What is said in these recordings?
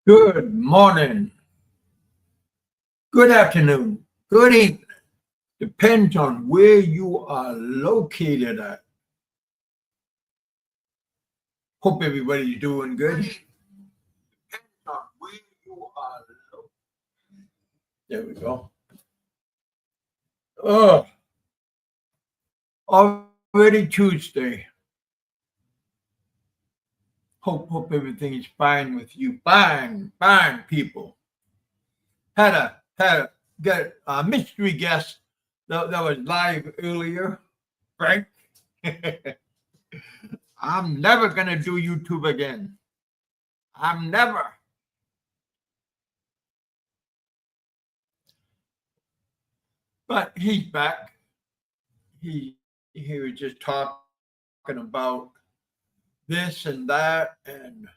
Good morning, good afternoon, good evening. Depends on where you are located at. Hope everybody's doing good. Depends on where you are located. There we go. Oh, already Tuesday. Hope everything is fine with you. Fine, people. Had a got a mystery guest that was live earlier. Frank. I'm never gonna do YouTube again. I'm never. But he's back. He was just talking about this and that, and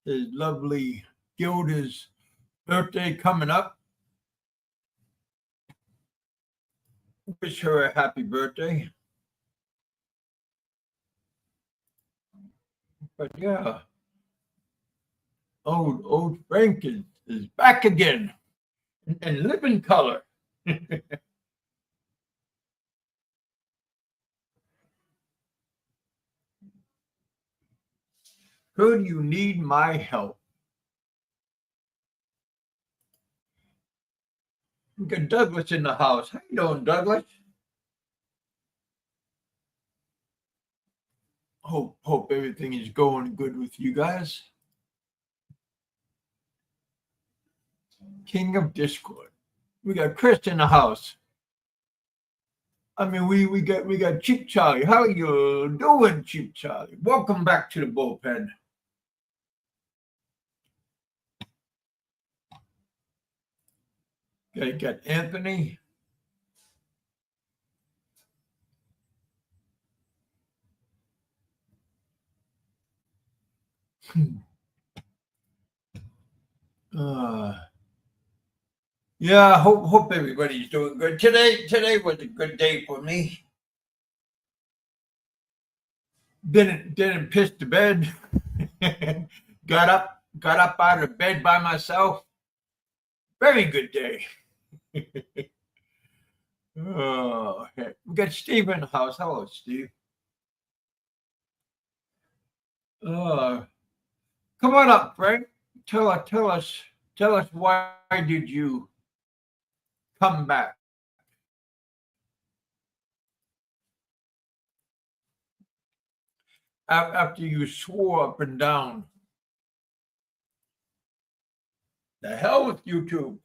his lovely Gilda's birthday coming up. Wish her a happy birthday. But yeah, old Frank is back again and living color. Could you need my help? We got Douglas in the house. How you doing, Douglas? Hope everything is going good with you guys. King of Discord. We got Chris in the house. I mean, we got Cheap Charlie. How you doing, Cheap Charlie? Welcome back to the bullpen. Okay, got Anthony. Uh, yeah, hope everybody's doing good. Today was a good day for me. Didn't piss the bed. got up out of bed by myself. Very good day. Oh, heck. We got Steve in the house. Hello, Steve. Uh, Come on up, Frank. Tell us why did you come back? After you swore up and down. The hell with YouTube.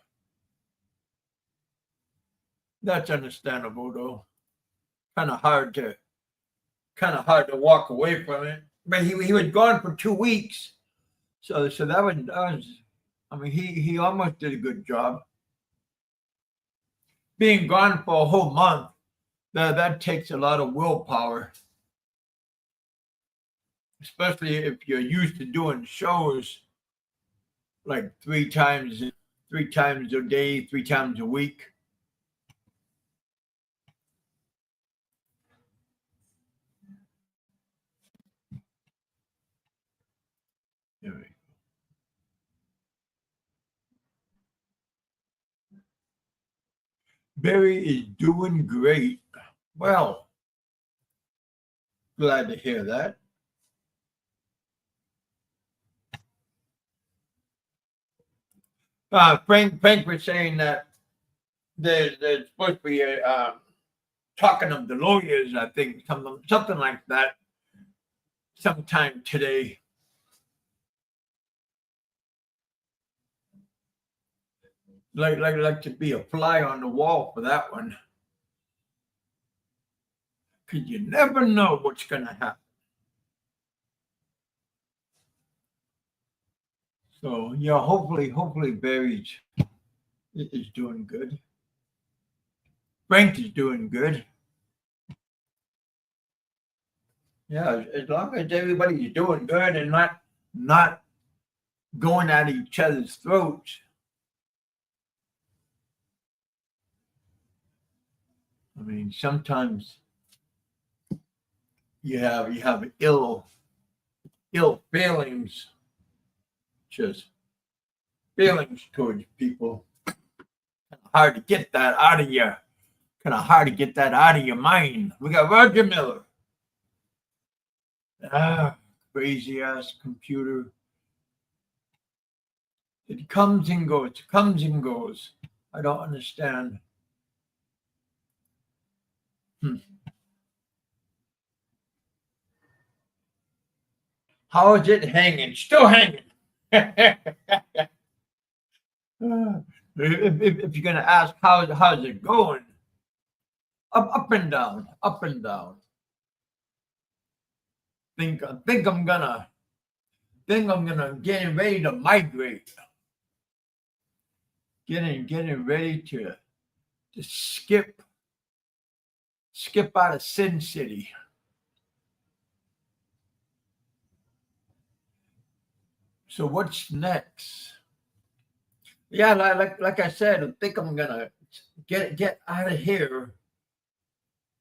That's understandable though. Kind of hard to walk away from it. But he was gone for 2 weeks. So that was I mean he almost did a good job. Being gone for a whole month, that takes a lot of willpower. Especially if you're used to doing shows like three times a day, 3 times a week. Barry is doing great. Well, glad to hear that. Frank was saying that there's supposed to be a talking of the lawyers. I think something like that sometime today. Like to be a fly on the wall for that one, because you never know what's gonna happen. So yeah, hopefully Barry's is doing good. Frank is doing good. Yeah, as long as everybody's doing good and not going at each other's throats. I mean, sometimes you have ill feelings. Just feelings towards people. Hard to get that out of you. Kind of hard to get that out of your mind. We got Roger Miller. Crazy ass computer. It comes and goes. It comes and goes. I don't understand. How is it hanging? Still hanging. If you're gonna ask how's it going, up and down, up and down. Think I'm gonna getting ready to migrate. Getting ready to skip out of Sin City. So what's next? Yeah, like I said, I think I'm gonna get out of here.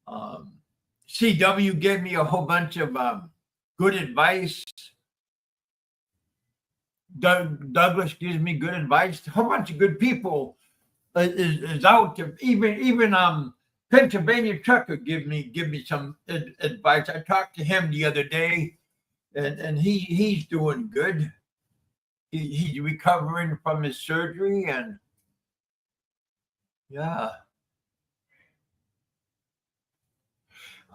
CW gave me a whole bunch of good advice. Douglas gives me good advice. A whole bunch of good people is out to even Pennsylvania Trucker give me some advice. I talked to him the other day, and he's doing good. He's recovering from his surgery, and yeah.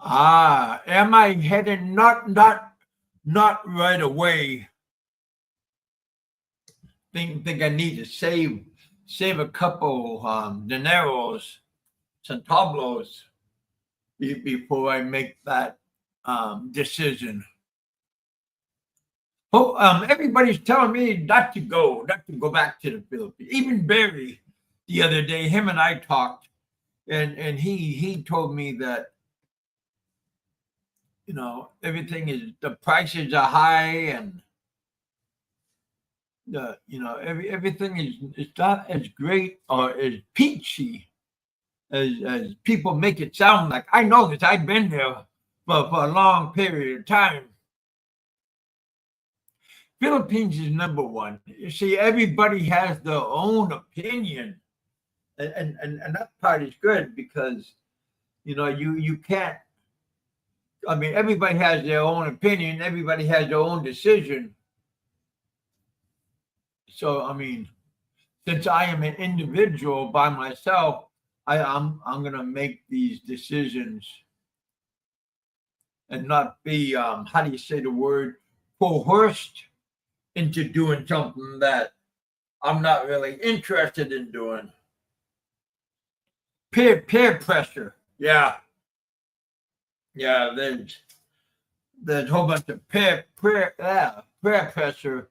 Am I heading? Not right away. Think I need to save a couple dineros, centavos before I make that decision. Oh, everybody's telling me not to go back to the Philippines. Even Barry, the other day, him and I talked, and he told me that the prices are high, and everything is not as great or as peachy as people make it sound like. I know this. I've been there for a long period of time. Philippines is number one. You see, everybody has their own opinion, and that part is good because you can't. I mean, everybody has their own opinion. Everybody has their own decision. So, I mean, since I am an individual by myself, I'm gonna make these decisions and not be how do you say the word, coerced into doing something that I'm not really interested in doing. Peer pressure, yeah. There's a whole bunch of peer pressure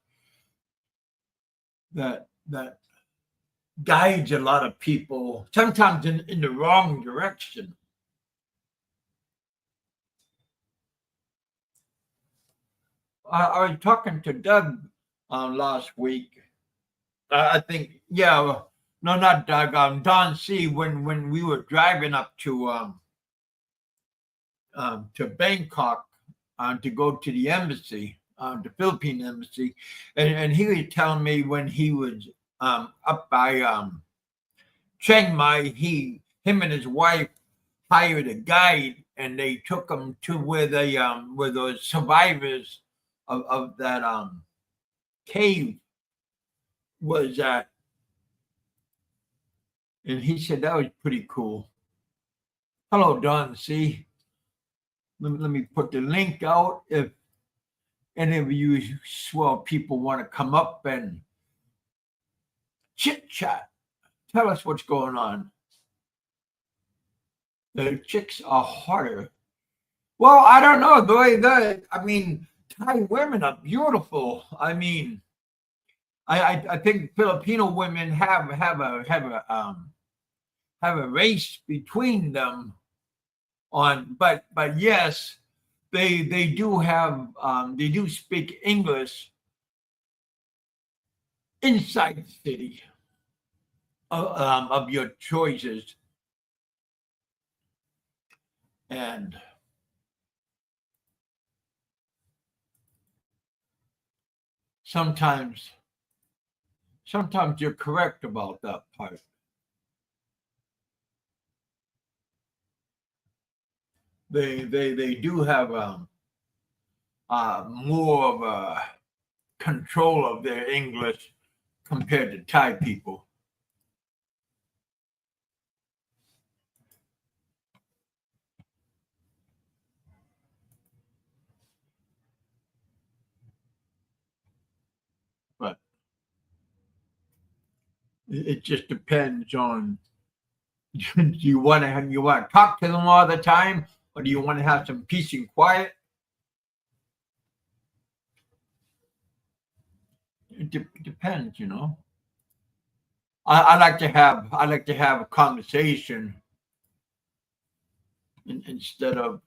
that guides a lot of people, sometimes in the wrong direction. I was talking to Doug last week. I think, yeah, no, not Doug, Don C. When we were driving up to Bangkok to go to the embassy, the Philippine embassy, and he was telling me when he was up by Chiang Mai, him and his wife hired a guide, and they took him to where the survivors of that cave was at, and he said that was pretty cool. Hello, Don C. Let me put the link out if any of you swell people want to come up and chit chat. Tell us what's going on. The chicks are harder. Well, I don't know. I mean, Thai women are beautiful. I mean, I think Filipino women have a race between them but yes, they do speak English inside the city of your choices, and sometimes sometimes you're correct about that part. They do have more of a control of their English compared to Thai people. But it just depends on do you want to talk to them all the time, or do you want to have some peace and quiet? Depends, you know. I like to have a conversation instead of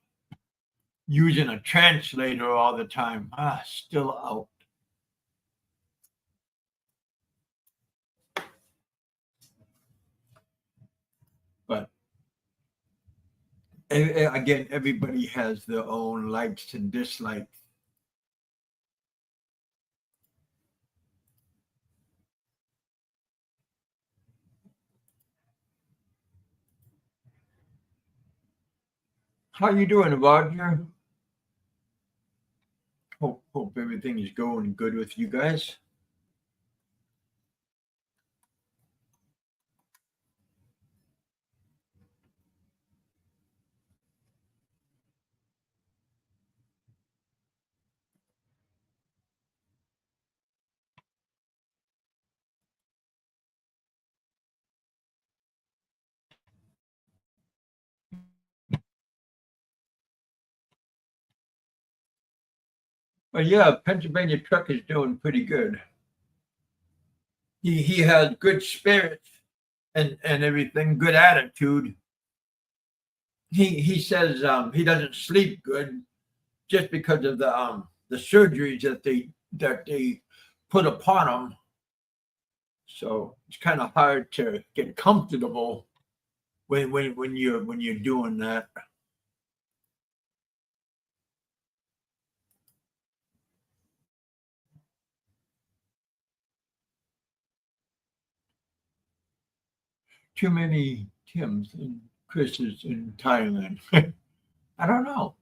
using a translator all the time. Still out. But again, everybody has their own likes and dislikes. How you doing, Roger? Hope everything is going good with you guys. But yeah, Pennsylvania Truck is doing pretty good. He has good spirits and everything, good attitude. He says he doesn't sleep good just because of the surgeries that they put upon him. So it's kind of hard to get comfortable when you're doing that. Too many Tims and Chris's in Thailand. I don't know.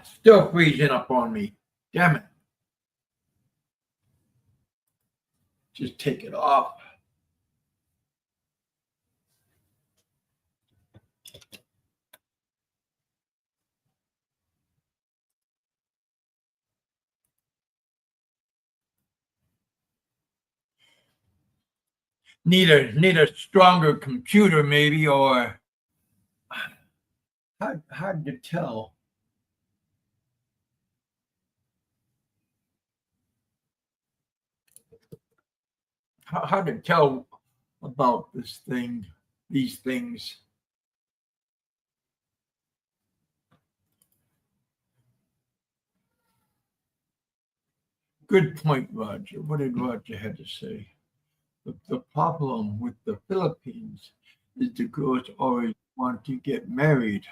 Still freezing up on me. Damn it. Just take it off. Need a stronger computer maybe, or hard to tell. Hard to tell about these things. Good point, Roger. What did Roger have to say? The problem with the Philippines is the girls always want to get married.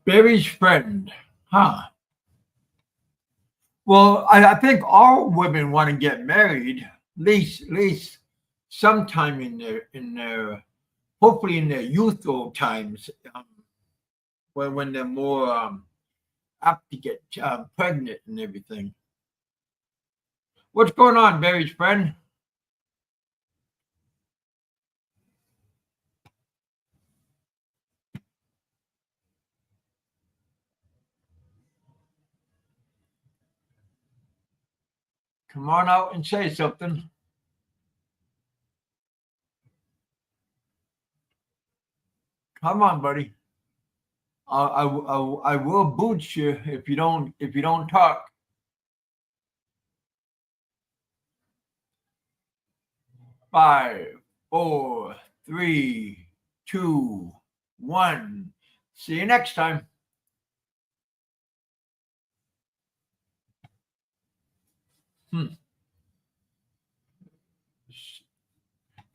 Barry's friend, huh? Well, I think all women want to get married, at least sometime in their hopefully in their youthful times, when they're more apt to get pregnant and everything. What's going on, Barry's friend? Come on out and say something. Come on, buddy. I will boot you if you don't talk. Five, four, three, two, one. See you next time.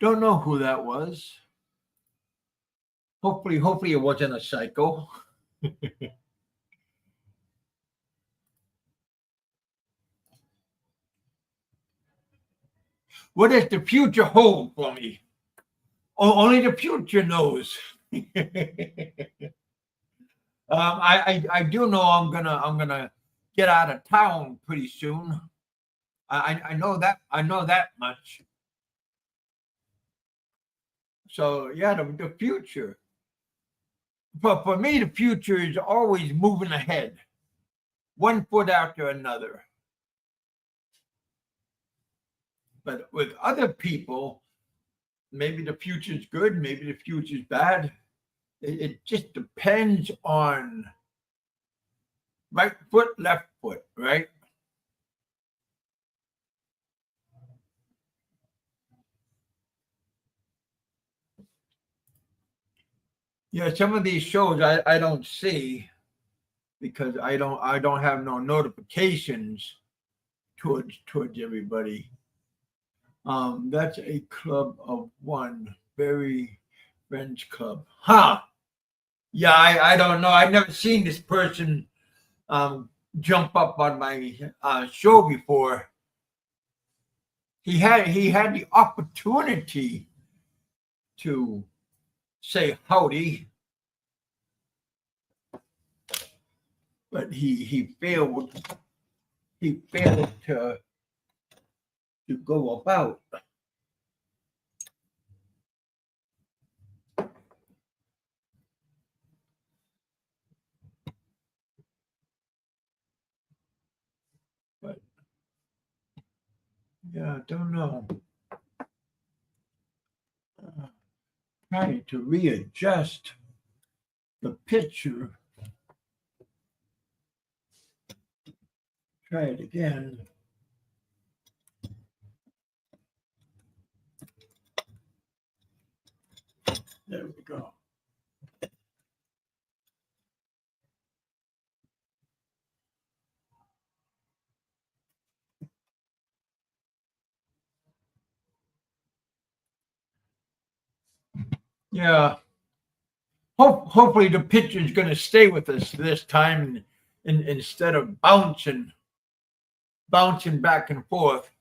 Don't know who that was. Hopefully it wasn't a psycho. What does the future hold for me? Only the future knows. I do know I'm gonna get out of town pretty soon. I know that much. So yeah, the future. But for me, the future is always moving ahead, one foot after another. But with other people, maybe the future's good, maybe the future's bad. It just depends on right foot, left foot, right? Yeah, some of these shows I don't see because I don't have no notifications towards everybody. That's a club of one, very friends club. Huh? Yeah, I don't know. I've never seen this person um jump up on my show before. He had the opportunity to say howdy, but he failed to go about. But yeah, I don't know. Trying to readjust the picture. Try it again. There we go. Yeah. Hopefully the picture's going to stay with us this time, instead of bouncing back and forth.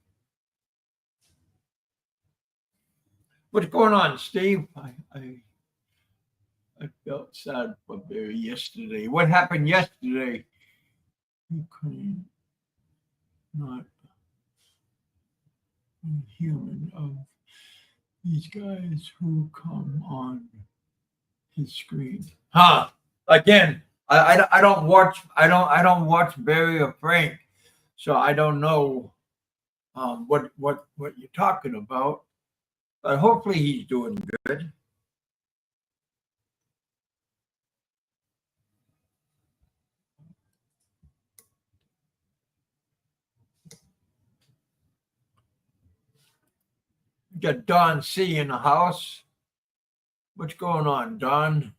What's going on, Steve? I felt sad for Barry yesterday. What happened yesterday? Ukraine, not human of these guys who come on his screen. Huh? Again, I don't watch I don't watch Barry or Frank, so I don't know what you're talking about. But hopefully he's doing good. We got Don C in the house. What's going on, Don?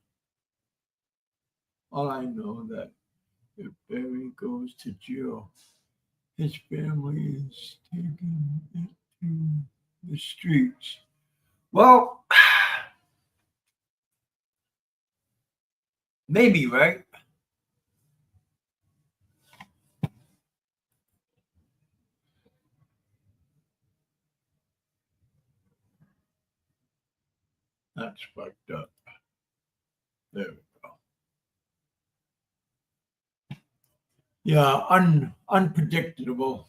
All I know that if Barry goes to jail, his family is taking it to the streets. Well, maybe, right? That's fucked up. There we go. Yeah, unpredictable.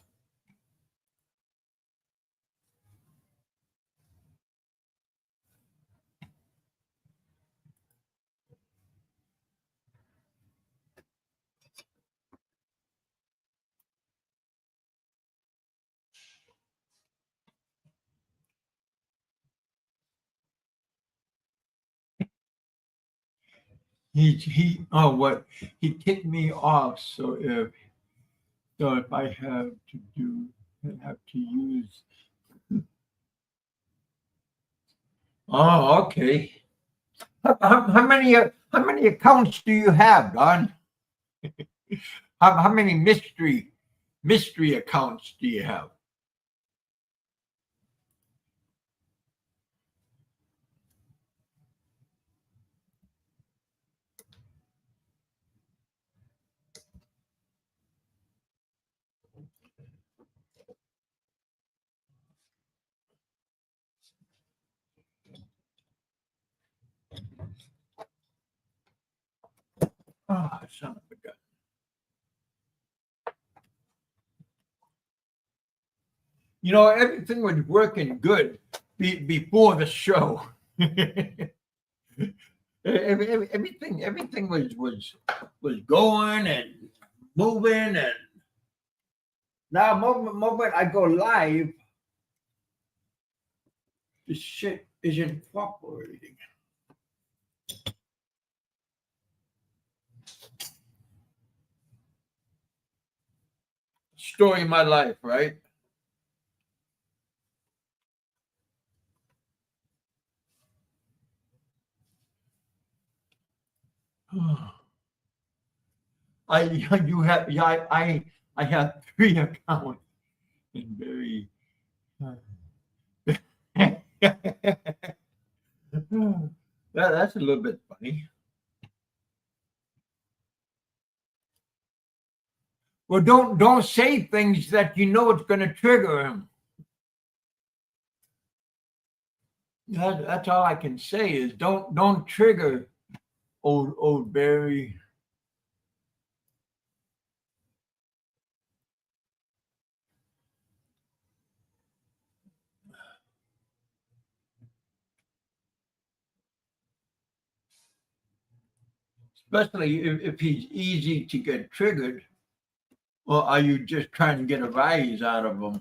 He oh what he kicked me off. So if I have to use. Oh, okay. How many accounts do you have, Don? How many mystery accounts do you have? Oh, son of a gun. You know, everything was working good before the show. everything was going and moving, and now moment I go live, this shit isn't cooperating. Story of my life, right? I have 3 accounts and very that's a little bit funny. Well, don't say things that you know it's going to trigger him. That's all I can say is don't trigger old Barry. Especially if he's easy to get triggered, or are you just trying to get a rise out of him?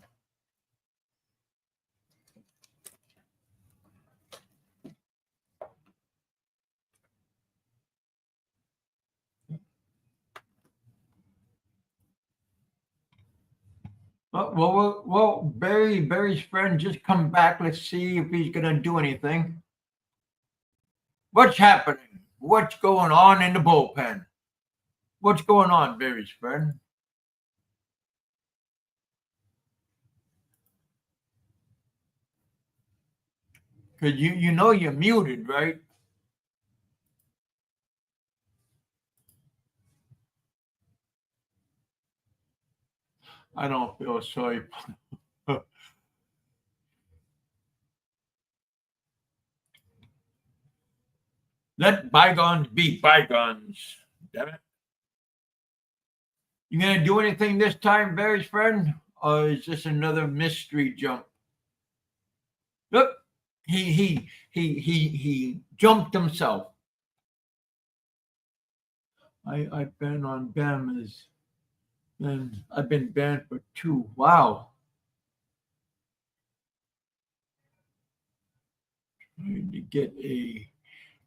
Well, Barry's friend just come back. Let's see if he's gonna do anything. What's happening? What's going on in the bullpen? What's going on, Barry's friend? Because you know you're muted, right? I don't feel sorry. Let bygones be bygones. Damn it. You gonna do anything this time, Barry's friend? Or is this another mystery jump? Look, he jumped himself. I've been on Bamas and I've been banned for 2. Wow.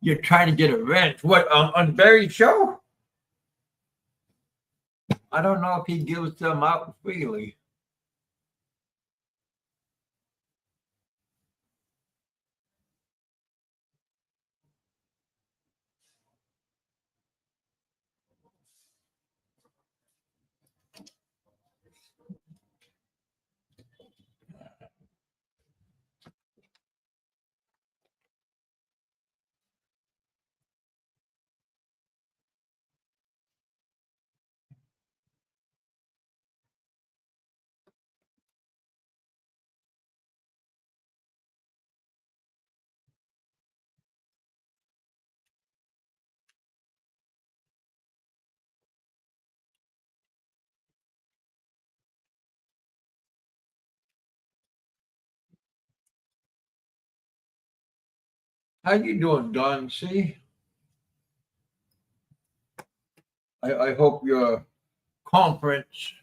You're trying to get a rent. What on Barry's show? I don't know if he gives them out freely. How you doing, Don C? I hope your conference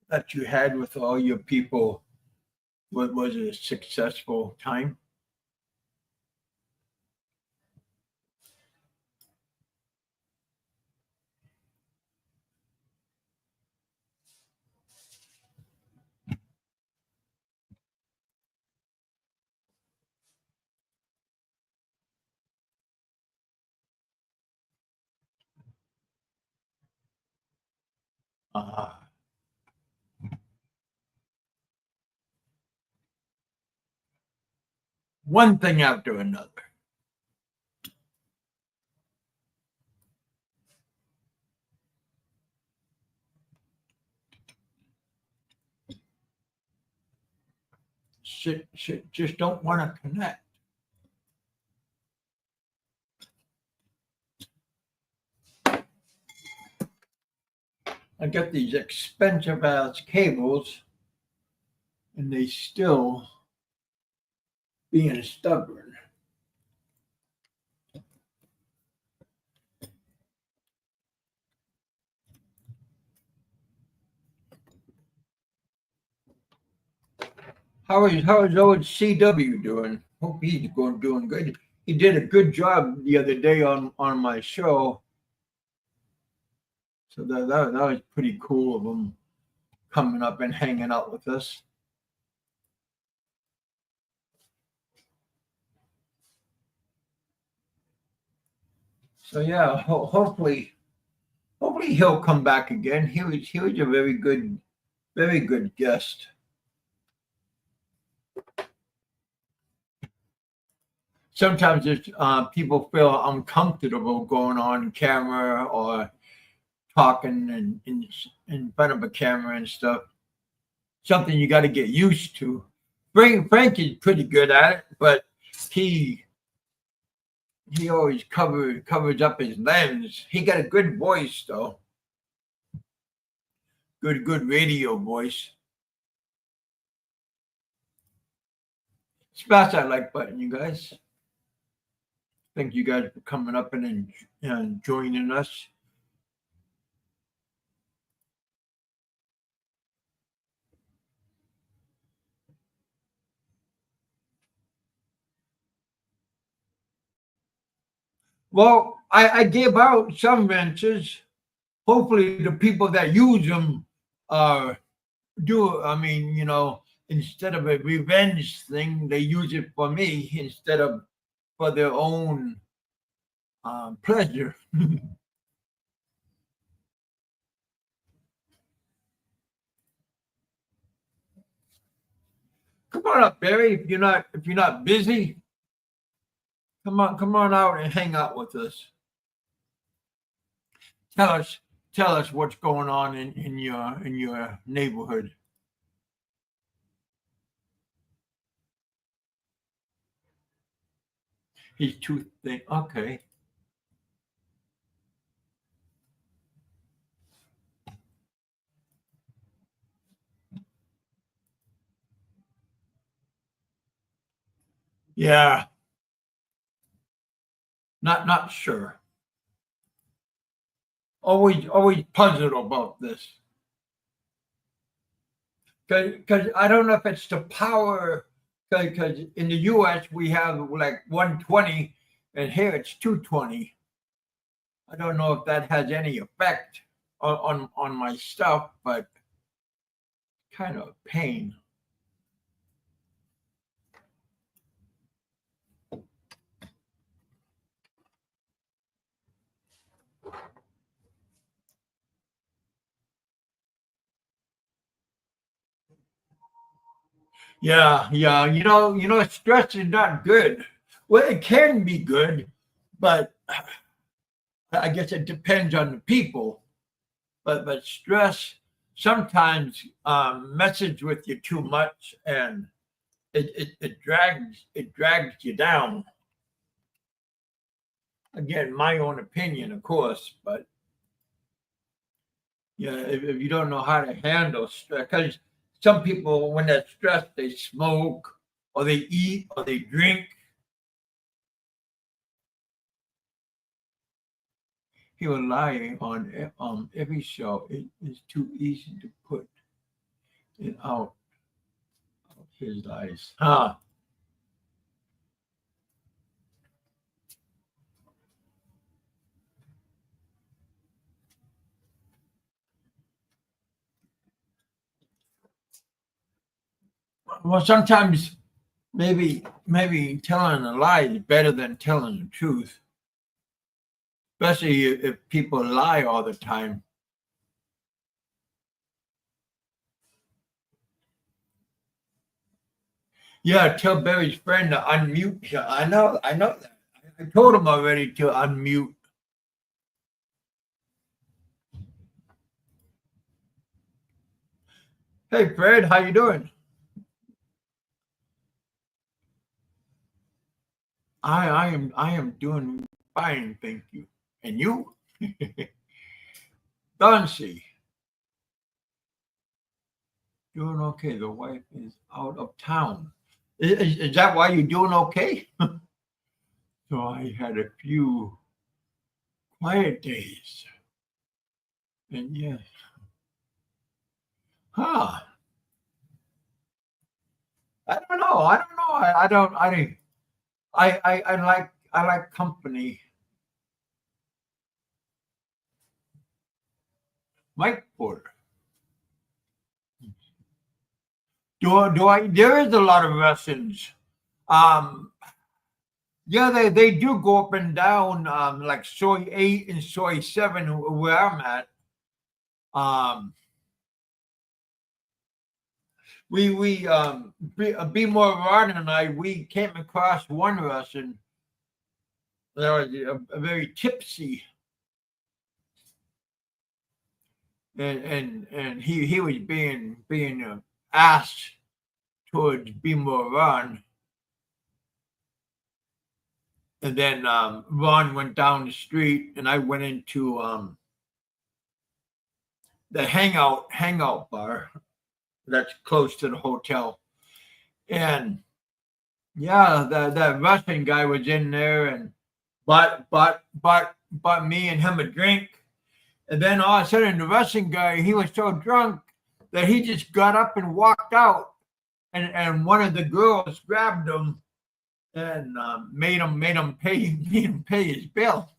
that you had with all your people was a successful time. Uh, One thing after another. Shit, just don't want to connect. I got these expensive ass cables, and they still being stubborn. How is old CW doing? Hope he's doing good. He did a good job the other day on my show. So that was pretty cool of him coming up and hanging out with us. So yeah, hopefully he'll come back again. He was a very good guest. Sometimes people feel uncomfortable going on camera or talking in front of a camera and stuff. Something you got to get used to. Frank is pretty good at it, but he he always covers up his lens. He got a good voice though, good radio voice. Smash that like button, you guys. Thank you guys for coming up and joining us. Well, I gave out some wrenches. Hopefully, the people that use them do. I mean, instead of a revenge thing, they use it for me instead of for their own pleasure. Come on up, Barry. If you're not busy, come on out and hang out with us. Tell us tell us what's going on in your neighborhood. He's too thick. Okay. Yeah. Not sure. Always puzzled about this because I don't know if it's the power because in the U.S. we have like 120 and here it's 220. I don't know if that has any effect on my stuff, but kind of a pain. Yeah, yeah. Stress is not good. Well, it can be good, but I guess it depends on the people. But stress sometimes messes with you too much, and it drags you down. Again, my own opinion, of course, but yeah, if you don't know how to handle stress, because some people when they're stressed they smoke or they eat or they drink. He will lie on every show. It is too easy to put it out of his lies. Well, sometimes maybe telling a lie is better than telling the truth, especially if people lie all the time. Yeah, tell Barry's friend to unmute. Yeah, I know that. I told him already to unmute. Hey, Fred, how you doing? I am doing fine, thank you. And you? Dancy. Doing okay. The wife is out of town. Is that why you're doing okay? So I had a few quiet days. And yes. Huh. I don't know. I don't know. I don't I like company. Mike Porter. Do I there is a lot of Russians. Um yeah, they do go up and down like soy 8 and soy 7 where I'm at. Um be more Ron and I we came across one Russian that was a very tipsy and he was being asked towards be more Ron. And then Ron went down the street, and I went into the hangout bar that's close to the hotel. And yeah, that Russian guy was in there, and but me and him a drink. And then all of a sudden, the Russian guy he was so drunk that he just got up and walked out, and one of the girls grabbed him and made him pay his bill.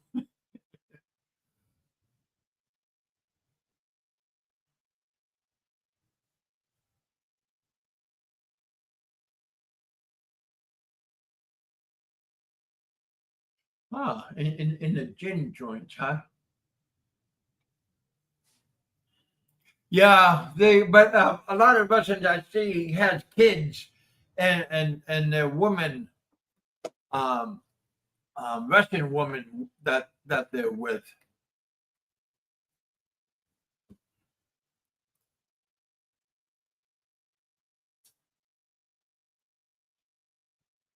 In the gin joints, huh? Yeah, they but a lot of Russians I see has kids and their woman, um, Russian woman that they're with.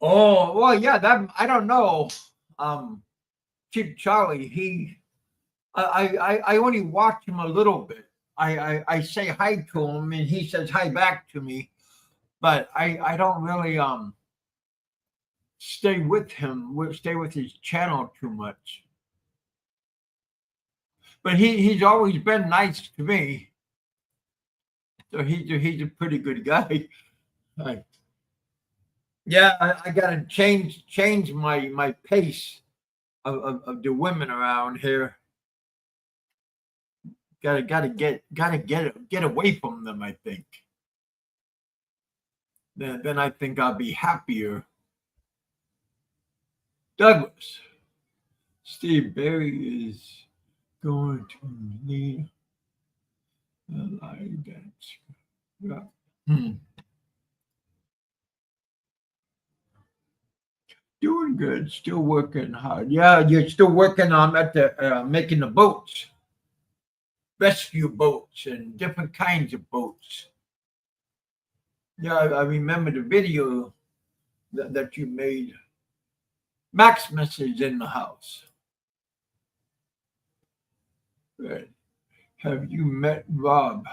Oh well, yeah, that I don't know. Um, Cheap Charlie, I only watch him a little bit. I say hi to him and he says hi back to me, but I don't really stay with his channel too much. But he's always been nice to me, so he's a pretty good guy. Right. Yeah, I gotta change my pace of the women around here. Gotta get away from them. I think. Then I think I'll be happier. Douglas, Steve Barry is going to lead the live dance. Yeah. Hmm. Doing good. Still working hard. Yeah, you're still working on at the making the boats, rescue boats, and different kinds of boats. Yeah, I remember the video that you made. Maximus is in the house. Good. Have you met Rob?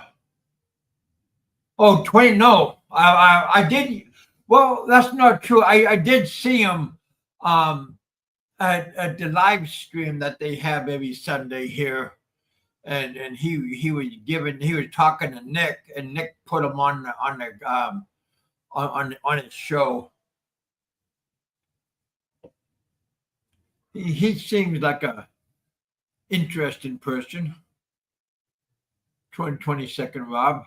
Oh, Twain, no. I did. Well, that's not true. I did see him um, at the live stream that they have every Sunday here. And he was talking to Nick, and Nick put him on his show. He seems like a interesting person. 22nd, Rob.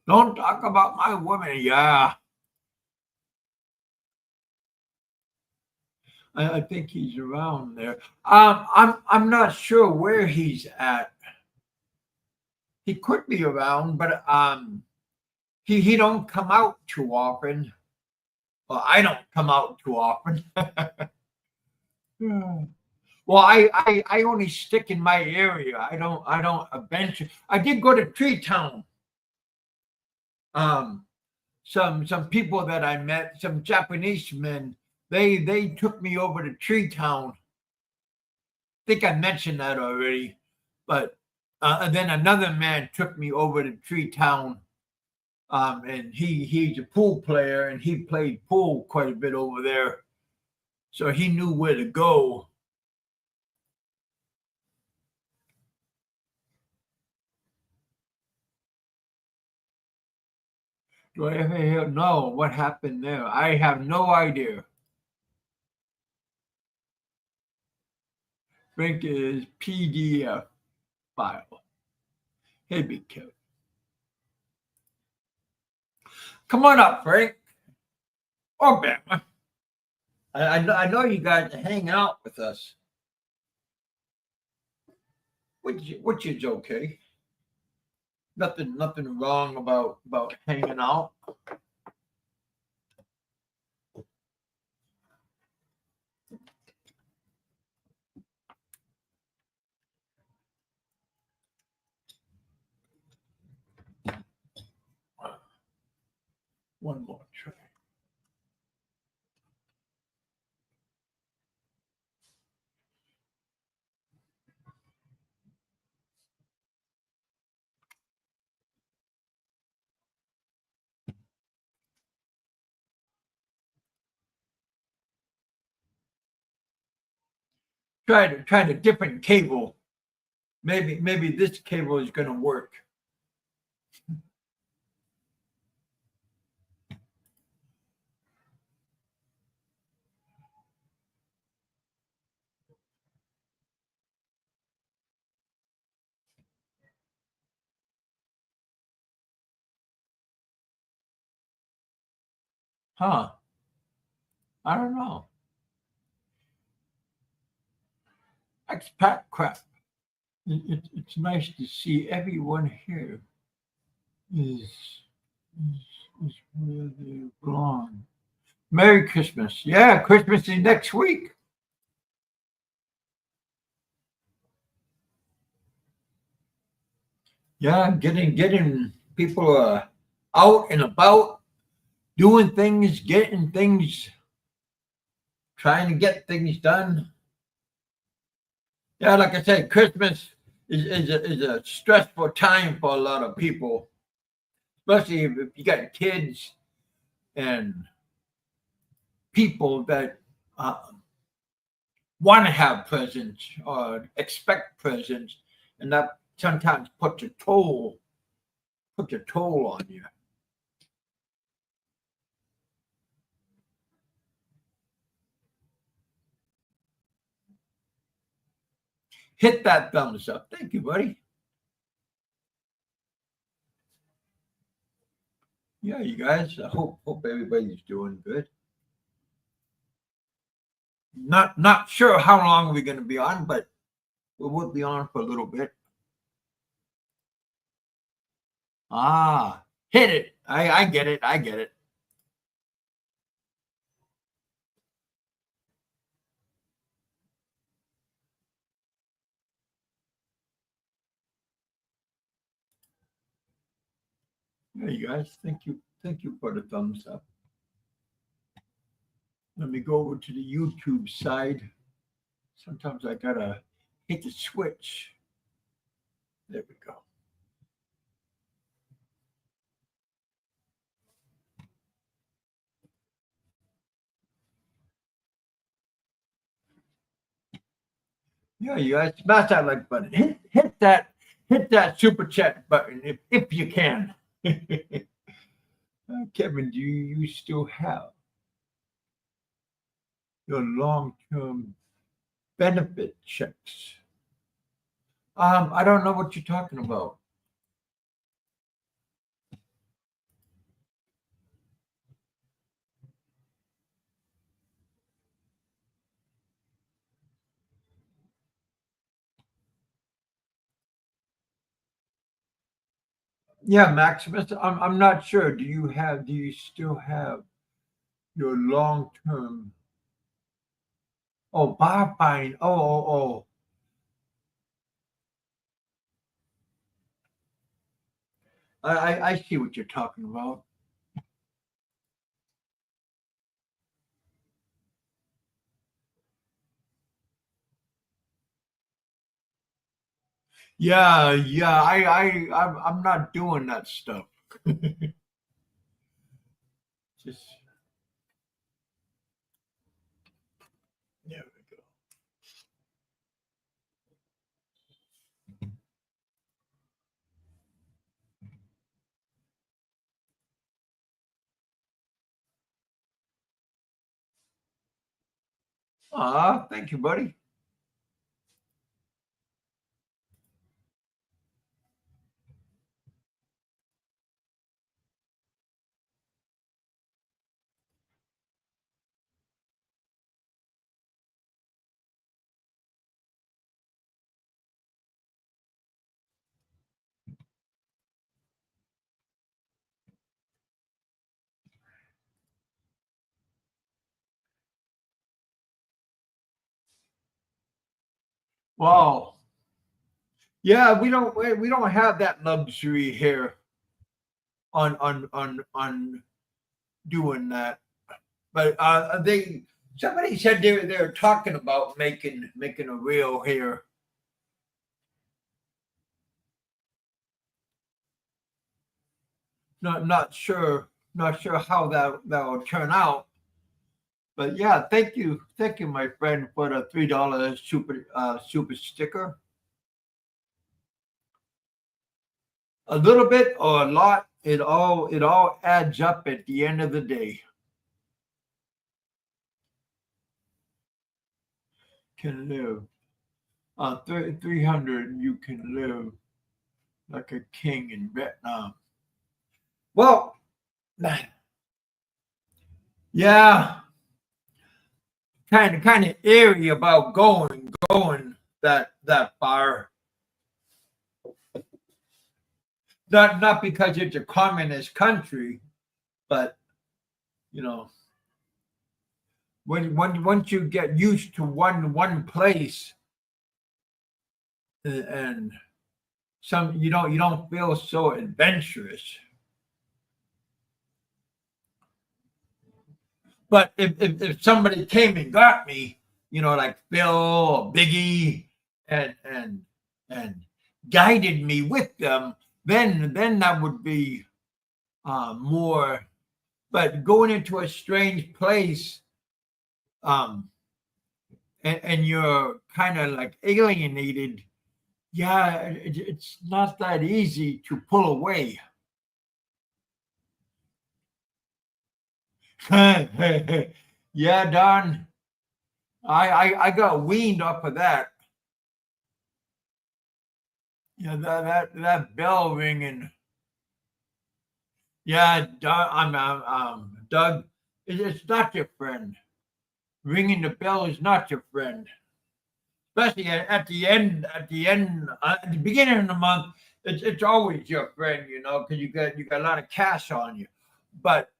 Don't talk about my woman. Yeah, I think he's around there. I'm not sure where he's at. He could be around, but he don't come out too often. Well, I don't come out too often. Yeah. Well, I only stick in my area. I don't venture. I did go to Tree Town. Um, some people that I met, some Japanese men, they took me over to Tree Town. I think I mentioned that already, but And then another man took me over to Tree Town, and he's a pool player, and he played pool quite a bit over there, so he knew where to go. Do I ever hear? No, what happened there? I have no idea. Frank is PDF file. Hey, big kid. Come on up, Frank. Oh, Bama. I know you guys are hanging out with us, which is okay. Nothing wrong about hanging out. One more try. Try a different cable. Maybe this cable is going to work. Huh? I don't know. Expat crap. It's nice to see everyone here is is where they belong. Merry Christmas. Yeah, Christmas is next week. Yeah, getting people out and about, doing things, getting things, trying to get things done. Yeah, like I said, Christmas is a stressful time for a lot of people, especially if you got kids and people that uh, want to have presents or expect presents, and that sometimes puts a toll on you. Hit that thumbs up. Thank you, buddy. Yeah, you guys. I hope everybody's doing good. Not sure how long we're going to be on, but we will be on for a little bit. Hit it. I get it. I get it. Yeah, you guys. Thank you. Thank you for the thumbs up. Let me go over to the YouTube side. Sometimes I gotta hit the switch. There we go. Yeah, you guys smash that like button. Hit that super chat button if you can. Kevin, do you still have your long-term benefit checks? I don't know what you're talking about. Yeah, Maximus, I'm not sure. Do you still have your long-term? Oh, bar buying. Oh. I see what you're talking about. Yeah. I'm not doing that stuff. Just there we go. Thank you, buddy. Wow. Yeah, we don't have that luxury here on doing that. But they somebody said they were talking about making a reel here. Not sure how that will turn out. But yeah, thank you, my friend, for the $3 super sticker. A little bit or a lot, it all adds up at the end of the day. Can live 300. You can live like a king in Vietnam. Well, yeah, kind of eerie about going that far. Not because it's a communist country, but you know, when once you get used to one place, and some you don't feel so adventurous. But if somebody came and got me, like Phil or Biggie, and guided me with them, then that would be more. But going into a strange place, um, and you're kind of like alienated, yeah, it's not that easy to pull away. Yeah, Don, I got weaned off of that. Yeah, that bell ringing. Yeah, Doug, Doug. It's not your friend. Ringing the bell is not your friend, especially at the end. At the beginning of the month, it's always your friend, because you got a lot of cash on you. But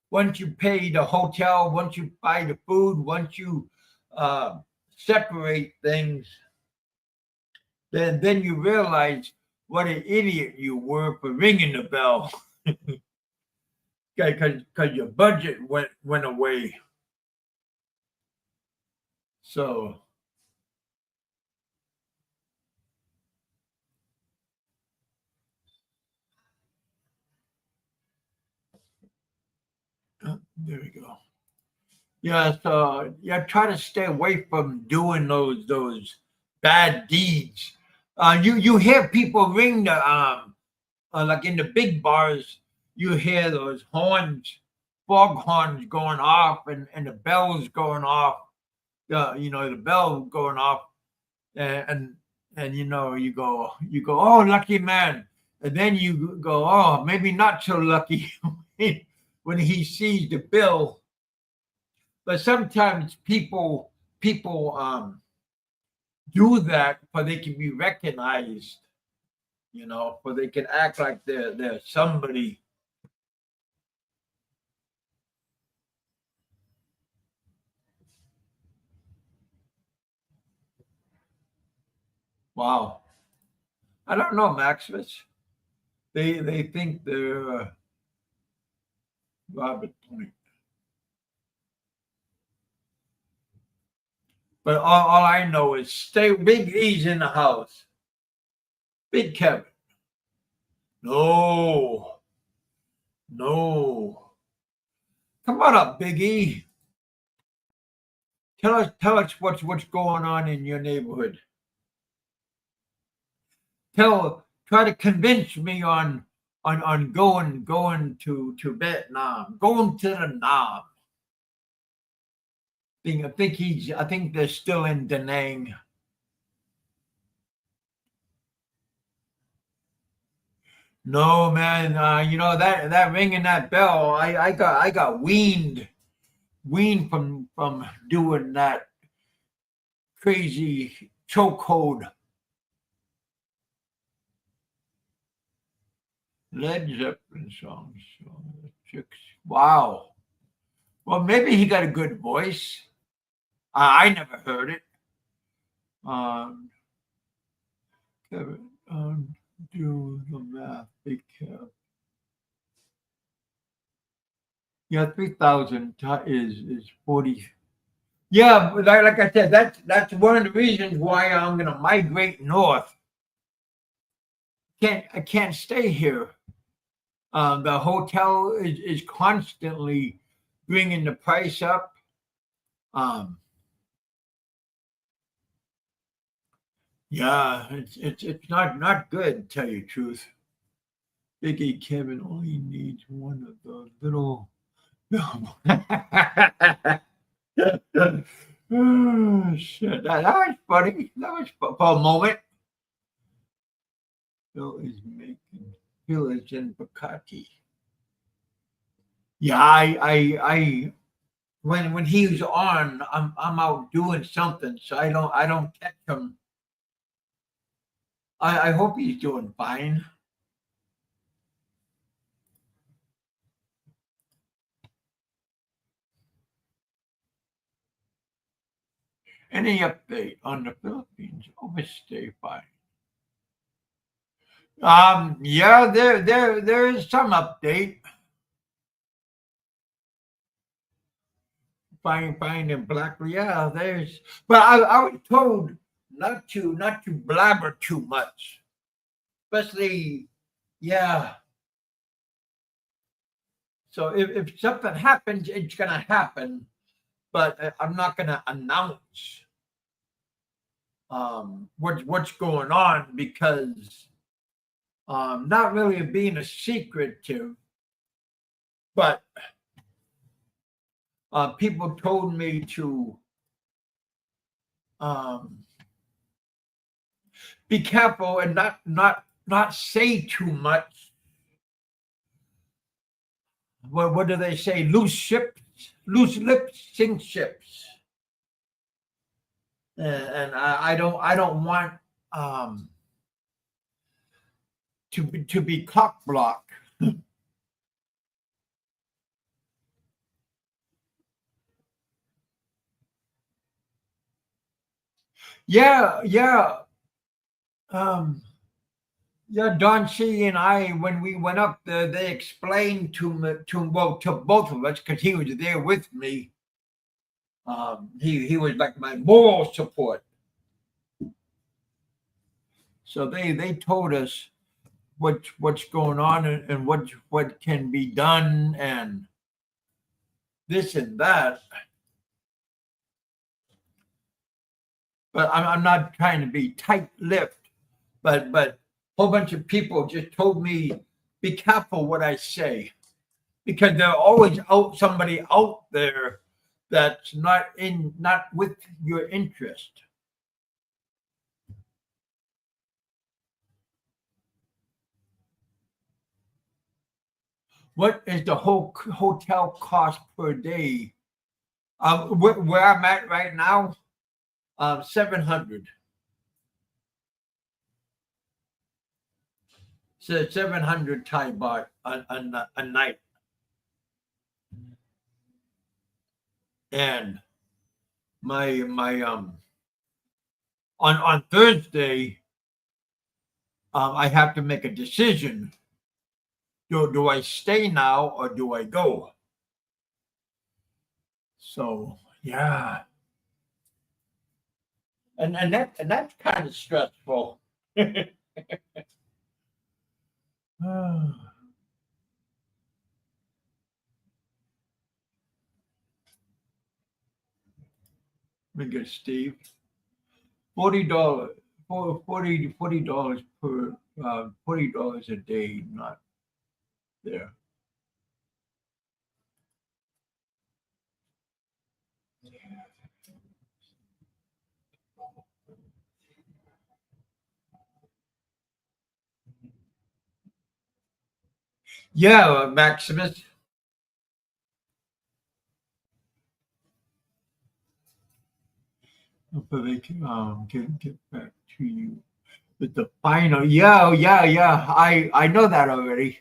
once you pay the hotel, once you buy the food, once you uh, separate things, then you realize what an idiot you were for ringing the bell. Because your budget went away. So there we go. Yeah, so yeah, try to stay away from doing those bad deeds. You hear people ring the like in the big bars, you hear those horns, fog horns going off, and the bells going off. The bell going off, and you go, oh, lucky man, and then you go, oh, maybe not so lucky when he sees the bill. But sometimes people do that for they can be recognized, for they can act like they're somebody. Wow, I don't know, Maximus. They think they're Robert Point, but all I know is stay Big E's in the house. Big Kevin. No. No. Come on up, Big E. Tell us what's going on in your neighborhood. Try to convince me on going to Vietnam, going to the Nam. I think they're still in Da Nang. No, man. That ringing that bell. I got weaned from doing that crazy chokehold. Led Zeppelin songs. Wow. Well, maybe he got a good voice. I never heard it. Kevin, do the math. Big Kev. Yeah, 3,000 is 40. Yeah, but like I said, that's one of the reasons why I'm gonna migrate north. I can't stay here. The hotel is constantly bringing the price up. Yeah, it's not good, to tell you the truth. Biggie Kevin only needs one of the little. Oh, shit, that was funny. That was for a moment. Phil is in Bacati. Yeah, I when he's on, I'm out doing something, so I don't catch him. I hope he's doing fine. Any update on the Philippines overstay fine? Yeah, there is some update. Fine and black. Yeah, but I was told not to blabber too much, especially yeah. So if something happens, it's gonna happen, but I'm not gonna announce what's going on because not really being a secretive, but people told me to um, be careful and not say too much. What do they say? Loose lips sink ships. And I don't want to be cock blocked. Yeah. Um, yeah, Don C and I, when we went up there, they explained to both of us because he was there with me. He was like my moral support. So they told us what's going on and what can be done and this and that. But I'm not trying to be tight-lipped, but a whole bunch of people just told me be careful what I say because there's always somebody out there that's not with your interest. What is the whole hotel cost per day? Where I'm at right now, 700. So 700 Thai baht a night. And my on Thursday, I have to make a decision. Do I stay now or do I go? So yeah, and that's kind of stressful. Let me get Steve. $40, $40 per $40 a day, not there. Yeah, Maximus. But they can get back to you with the final. Yeah. I know that already.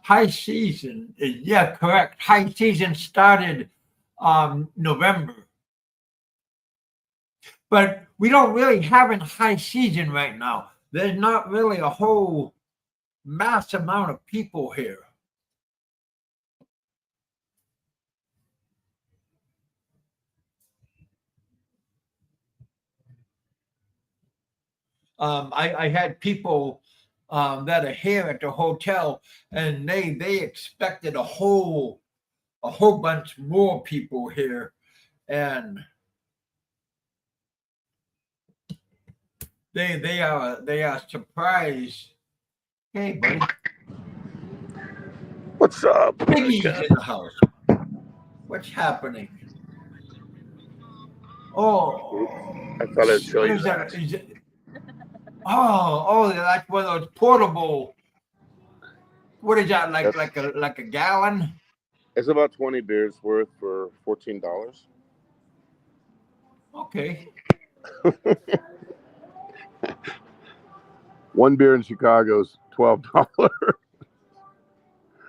High season, yeah, correct. High season started November, but we don't really have a high season right now. There's not really a whole mass amount of people here. I had people that are here at the hotel, and they expected a whole bunch more people here, and they are surprised. Hey, buddy, What's up? Biggie's in the house. What's happening? Oh, I thought I'd show what you is that. that? Is it, that's one of those portable. What is that? Like a gallon? It's about 20 beers worth for $14. Okay. One beer in Chicago's $12.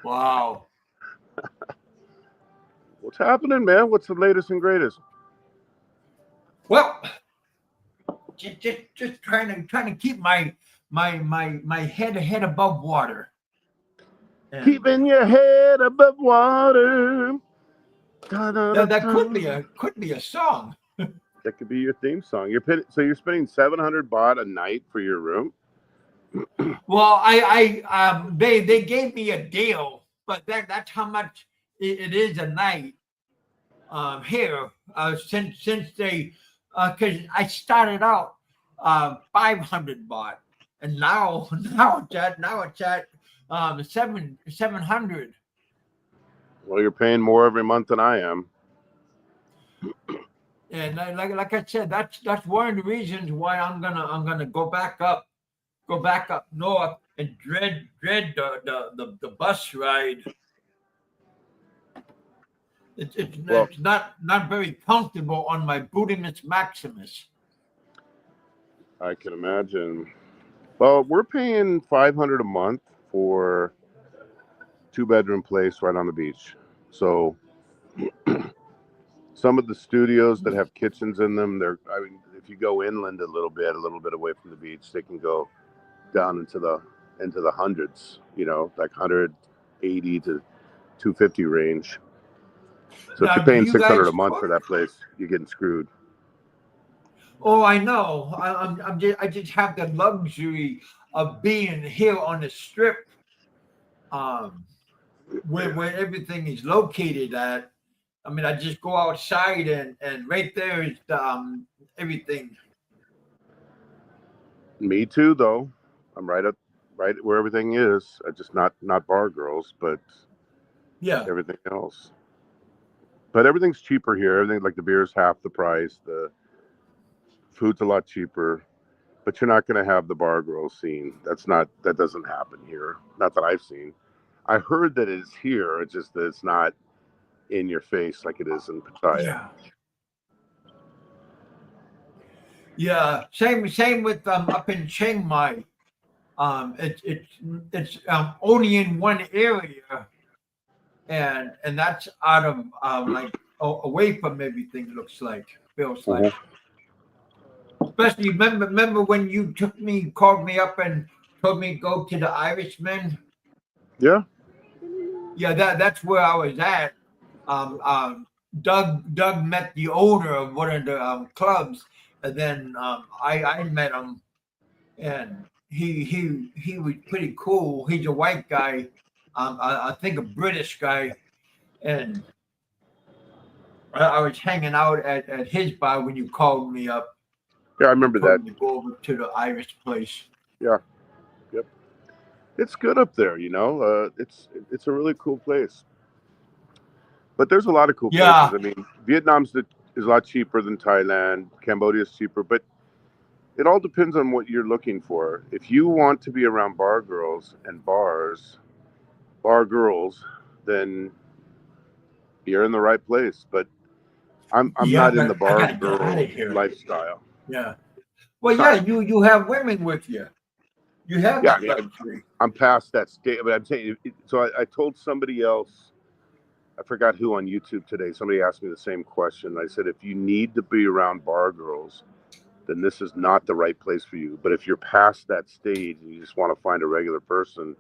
Wow. What's happening, man? What's the latest and greatest? Well, just trying to keep my head above water. And Keeping your head above water. that could be a song. That could be your theme song. So you're spending 700 baht a night for your room? Well, they gave me a deal, but that's how much it is a night here. Since they because I started out 500 baht, and now it's at 700. Well, you're paying more every month than I am. And like I said, that's one of the reasons why I'm gonna go back up north and dread the bus ride. It's not very comfortable on my Buddinus Maximus. I can imagine. Well, we're paying $500 a month for 2-bedroom place right on the beach. So some of the studios that have kitchens in them, if you go inland a little bit away from the beach, they can go down into the hundreds, like 180 to 250 range. So Now, if you're paying do you $600 guys a month cook? for that place, you're getting screwed. Oh, I know. I just have the luxury of being here on the strip, where everything is located at. I mean, I just go outside and right there is everything. Me too, though. I'm right where everything is. I just not bar girls, but Yeah. everything else. But everything's cheaper here. Everything, like the beer's half the price. The food's a lot cheaper. But you're not going to have the bar girl scene. That doesn't happen here. Not that I've seen. I heard that it's here. It's just that it's not in your face like it is in Pattaya. Yeah. Same with up in Chiang Mai. It's only in one area, and that's out of like away from everything. Feels like. Especially remember when you called me up and told me to go to the Irishman. Yeah. Yeah, that's where I was at. Doug met the owner of one of the clubs, and then I met him, and he was pretty cool. He's a white guy, I think a British guy, and I was hanging out at his bar when you called me up. Yeah, I You remember told that. me to go over to the Irish place. Yeah, yep. It's good up there, you know. It's a really cool place. But there's a lot of cool places. Yeah, I mean, Vietnam's is a lot cheaper than Thailand. Cambodia's cheaper, but it all depends on what you're looking for. If you want to be around bar girls and bar girls, then you're in the right place. But I'm yeah, not in the but I bar gotta get out girl of here. lifestyle. Yeah. Well, yeah, Sorry. you have women with you. You have Yeah, I that mean, luxury. I'm past that state. But I'm saying, so I told somebody else, I forgot who on YouTube today. Somebody asked me the same question. I said, if you need to be around bar girls, then this is not the right place for you. But if you're past that stage and you just want to find a regular person,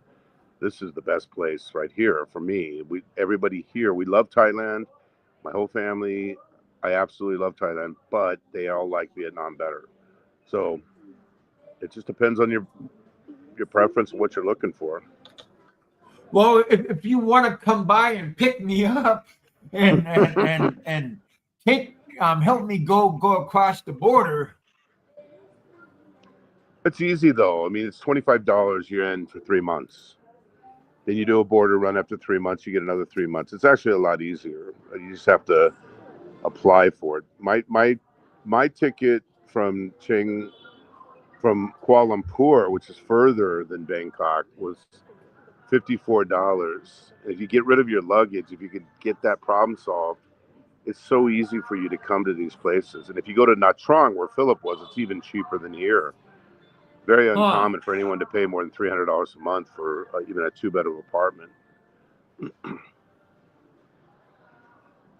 this is the best place right here for me. Everybody here, we love Thailand. My whole family, I absolutely love Thailand, but they all like Vietnam better. So it just depends on your preference and what you're looking for. Well, if you want to come by and pick me up and take help me go across the border. It's easy though. I mean, it's $25 you're in for 3 months. Then you do a border run after 3 months, you get another 3 months. It's actually a lot easier. You just have to apply for it. My ticket from from Kuala Lumpur, which is further than Bangkok, was $54. If you get rid of your luggage, if you could get that problem solved, it's so easy for you to come to these places. And if you go to Nha Trang, where Philip was, it's even cheaper than here. Very Huh. uncommon for anyone to pay more than $300 a month for even a two-bedroom apartment.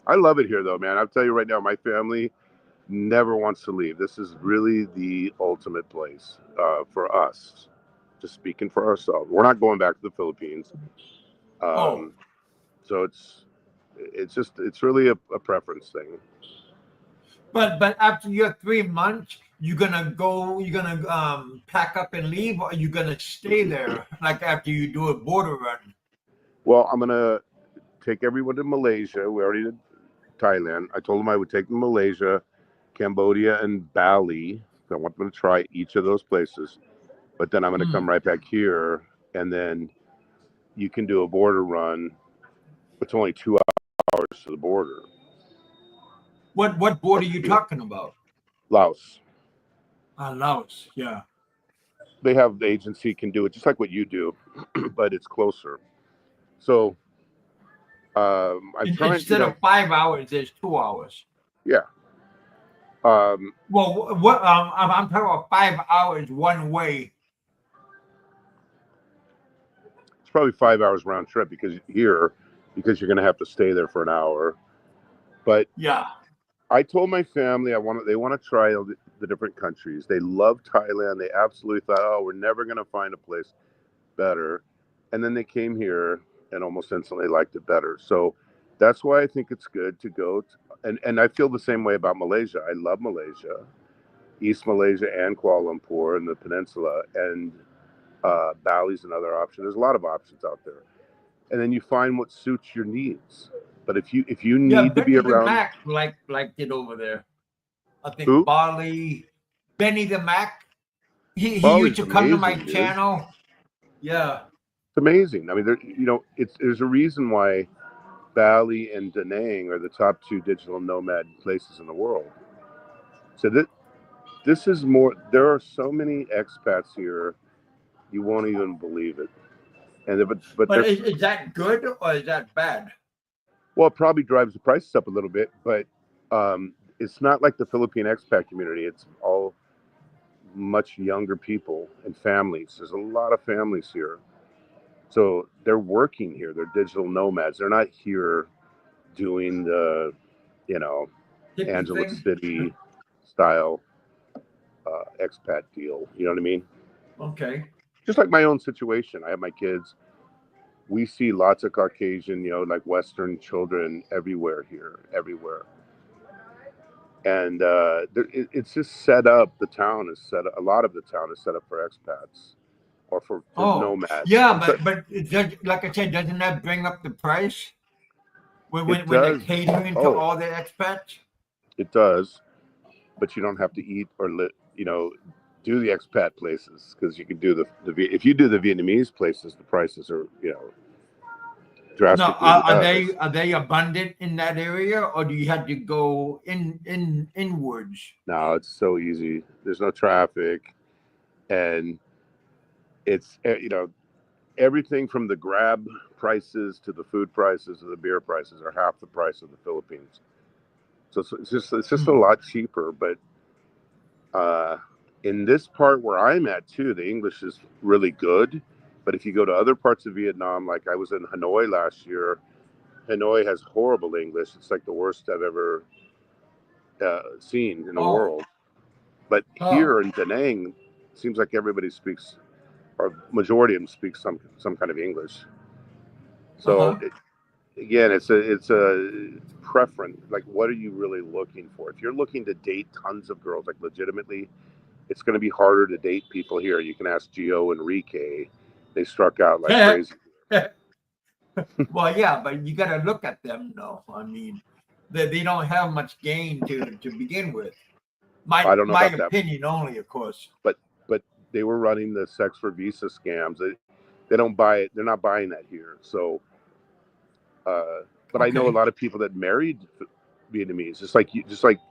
I love it here, though, man. I'll tell you right now, my family never wants to leave. This is really the ultimate place for us. Just speaking for ourselves, we're not going back to the Philippines. Oh, Um, so it's really a preference thing. but after your 3 months, you're gonna pack up and leave, or you gonna stay there like after you do a border run. Well, I'm gonna take everyone to Malaysia. We already did Thailand. I told them I would take them to Malaysia, Cambodia, and Bali. I want them to try each of those places. But then I'm going to come Hmm. right back here, and then you can do a border run. It's only 2 hours to the border. What border are you You know, talking about? Laos. Laos. Yeah. They have the agency can do it just like what you do, but it's closer. So I'm trying. Instead of 5 hours, there's 2 hours. Yeah. Um, Well, what I'm talking about 5 hours one way. it's probably 5 hours round trip because you're going to have to stay there for an hour. But Yeah. I told my family they want to try the different countries. They love Thailand. They absolutely thought, oh, we're never going to find a place better. And then they came here and almost instantly liked it better. So that's why I think it's good to go. And I feel the same way about Malaysia. I love Malaysia, East Malaysia and Kuala Lumpur and the peninsula. And Bali's another option. There's a lot of options out there. And then you find what suits your needs. But if you Yeah, need to be Benny the around Mac liked it over there. I think who? Bali, Benny the Mac. He used Bali's to come to my amazing, dude. channel. Yeah. It's amazing. I mean, there's a reason why Bali and Da Nang are the top two digital nomad places in the world. So this is more. There are so many expats here, you won't even believe it. And but But they're is that good or is that bad? well, it probably drives the prices up a little bit, but it's not like the Philippine expat community. It's all much younger people and families. There's a lot of families here. So they're working here. They're digital nomads. They're not here doing the, you know, Hippie Angela thing? City style expat deal. You know what I mean? Okay. Just like my own situation. I have my kids. we see lots of Caucasian, like Western children everywhere here, everywhere. And it's just set up. The town is set up. A lot of the town is set up for expats or for Oh, nomads. yeah, And so but it does, like I said, doesn't that bring up the price it when they're does. catering to Oh, all the expats? it does. But you don't have to eat or do the expat places because you can do if you do the Vietnamese places, the prices are No, drastically less. are they abundant in that area, or do you have to go inwards? Now it's so easy. There's no traffic, and it's everything from the grab prices to the food prices to the beer prices are half the price of the Philippines. So it's just a Hmm. lot cheaper. But in this part where I'm at too, the English is really good. But if you go to other parts of Vietnam, like I was in Hanoi last year, Hanoi has horrible English. It's like the worst I've ever seen in the Oh, world. But oh, here in Da Nang, it seems like everybody speaks, or majority of them speak some kind of English. So uh-huh. again, it's a preference. Like, what are you really looking for? If you're looking to date tons of girls, like legitimately, it's going to be harder to date people here. You can ask Gio and Enrique; they struck out like crazy. Well, yeah, but you got to look at them, though. I mean, they don't have much gain to begin with. I don't know My about that, opinion only, of course. but they were running the sex for visa scams. They don't buy it. They're not buying that here. So, but I know a Okay. lot of people that married Vietnamese. Just like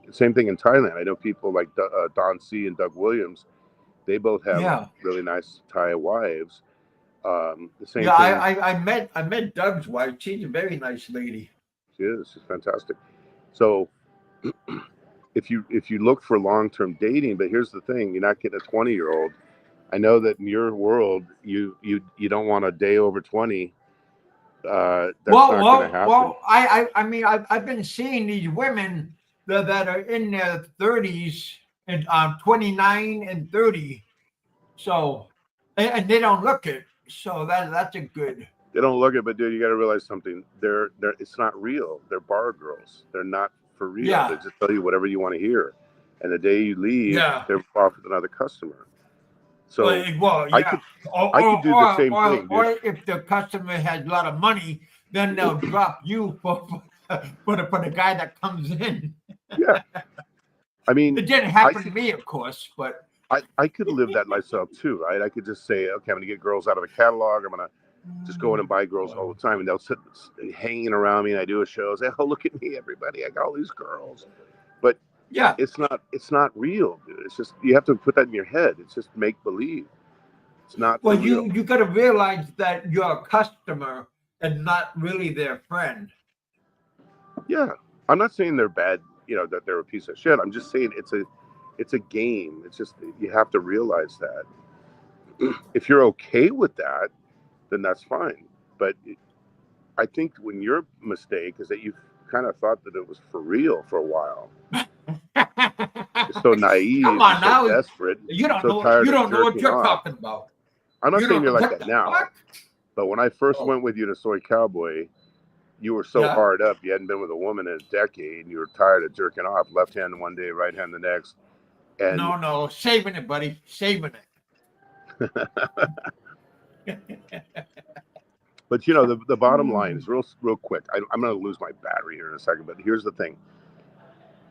same thing in Thailand. I know people like Don C and Doug Williams. They both have Yeah. really nice Thai wives. The same Yeah, thing. I met Doug's wife. She's a very nice lady. She is. She's fantastic. So if you look for long term dating, but here's the thing: you're not getting a 20-year-old. I know that in your world, you don't want a day over 20. That's not going to happen. I mean, I've been seeing these women that are in their 30s and 29 and 30. So, and they don't look it. So that's a good. They don't look it, but dude, you got to realize something. They're it's not real. They're bar girls. They're not for real. They Yeah, just tell you whatever you want to hear, and the day you leave, yeah. they're off with another customer. So Well, I yeah. could I could do the same thing, Or dude. if the customer has a lot of money, then they'll drop you for the guy that comes in. Yeah, I mean, It didn't I happen to could me, of course, but I could live that lifestyle too, right? I could just say, okay, I'm gonna get girls out of the catalog. I'm gonna just go in and buy girls all the time, and they'll sit hanging around me, and I do a show. Say, oh, look at me, everybody! I got all these girls, but yeah. it's not real, dude. It's just you have to put that in your head. It's just make believe. It's not for Well, real. you got to realize that you're a customer and not really their friend. Yeah, I'm not saying they're bad. That they're a piece of shit. I'm just saying it's a game. It's just you have to realize that. If you're okay with that, then that's fine. But I think when your mistake is that you kind of thought that it was for real for a while. You're so Come naive and on so now, desperate, so you tired of don't know what jerking you're off. talking about. I'm not You saying don't you're know like what that the now, fuck. but when I first Oh, went with you to Soy Cowboy, you were so yeah. hard up. You hadn't been with a woman in a decade, and you were tired of jerking off, left hand one day, right hand the next. And No, saving it, buddy, saving it. but the bottom line is real quick. I'm going to lose my battery here in a second, but here's the thing: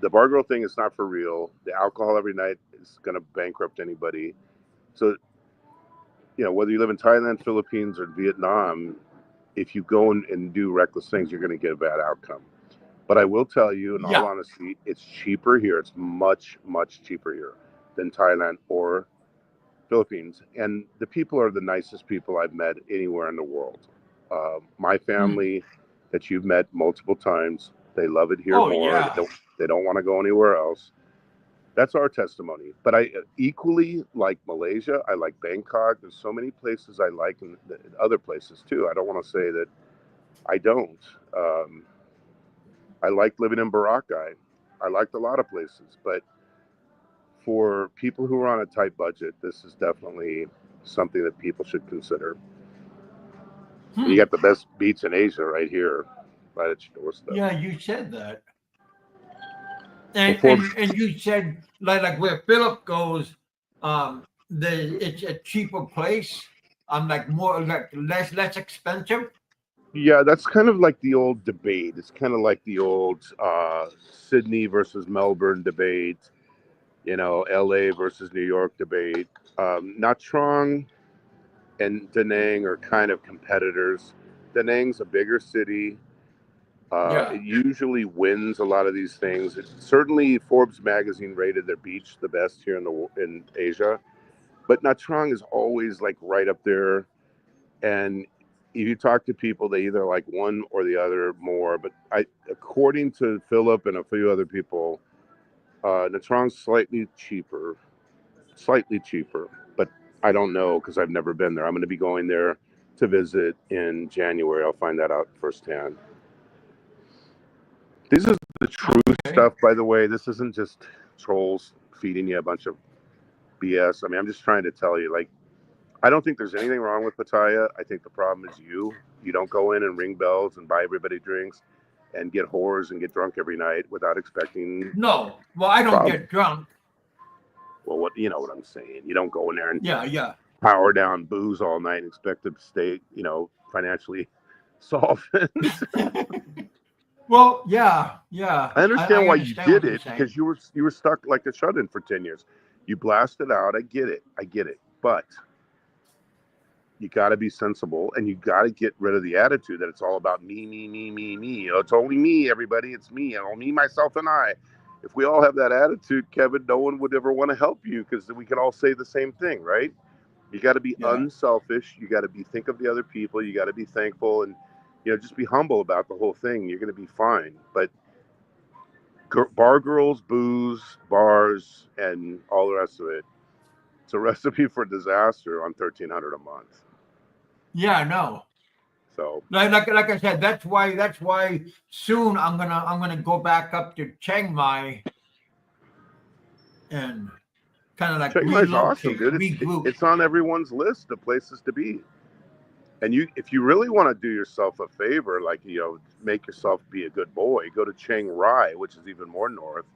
the bar girl thing is not for real. The alcohol every night is going to bankrupt anybody. So whether you live in Thailand, Philippines, or Vietnam, if you go and do reckless things, you're going to get a bad outcome. But I will tell you, in all Yeah. honesty, it's cheaper here. It's much, much cheaper here than Thailand or Philippines. And the people are the nicest people I've met anywhere in the world. My Mm. family that you've met multiple times, they love it here Oh more. yeah. They don't want to go anywhere else. That's our testimony. But I equally like Malaysia. I like Bangkok. There's so many places I like, and other places too. I don't want to say that I don't. Um, I liked living in Boracay. I liked a lot of places, but for people who are on a tight budget, this is definitely something that people should consider. And you got the best beach in Asia right here, right at your doorstep. Yeah, you said that. Well, And Forbes, you said like where Philip goes, it's a cheaper place. Like more like less expensive. yeah, that's kind of like the old debate. It's kind of like the old Sydney versus Melbourne debate. You know, LA versus New York debate. Nha Trang and Da Nang are kind of competitors. Da Nang's a bigger city. Yeah. It usually wins a lot of these things. Certainly, Forbes magazine rated their beach the best here in Asia. But Nha Trang is always like right up there. And if you talk to people, they either like one or the other more. But according to Philip and a few other people, Nha Trang's slightly cheaper. But I don't know because I've never been there. I'm going to be going there to visit in January. I'll find that out firsthand. This is the true stuff, by the way. This isn't just trolls feeding you a bunch of BS. I mean, I'm just trying to tell you, like, I don't think there's anything wrong with Pattaya. I think the problem is you. You don't go in and ring bells and buy everybody drinks and get whores and get drunk every night without expecting. No, well, I don't get drunk. Well, what you know what I'm saying. You don't go in there and Yeah. power down booze all night and expect to stay, financially solvent. Well, yeah. I understand why you did it saying. because you were stuck like a shut-in for 10 years. You blasted out. I get it. But you got to be sensible and you got to get rid of the attitude that it's all about me. It's only me, everybody. It's me. Me, myself, and I. If we all have that attitude, Kevin, no one would ever want to help you because we could all say the same thing, right? You got to be unselfish. You got to think of the other people. You got to be thankful and, just be humble about the whole thing. You're going to be fine. But bar girls, booze, bars, and all the rest of it. It's a recipe for disaster on $1,300 a month. Yeah, I know. So like I said, that's why soon I'm gonna go back up to Chiang Mai and kind of like Chiang Mai's awesome, dude. regroup. It's on everyone's list of places to be. And if you really want to do yourself a favor, like make yourself be a good boy, go to Chiang Rai, which is even more north,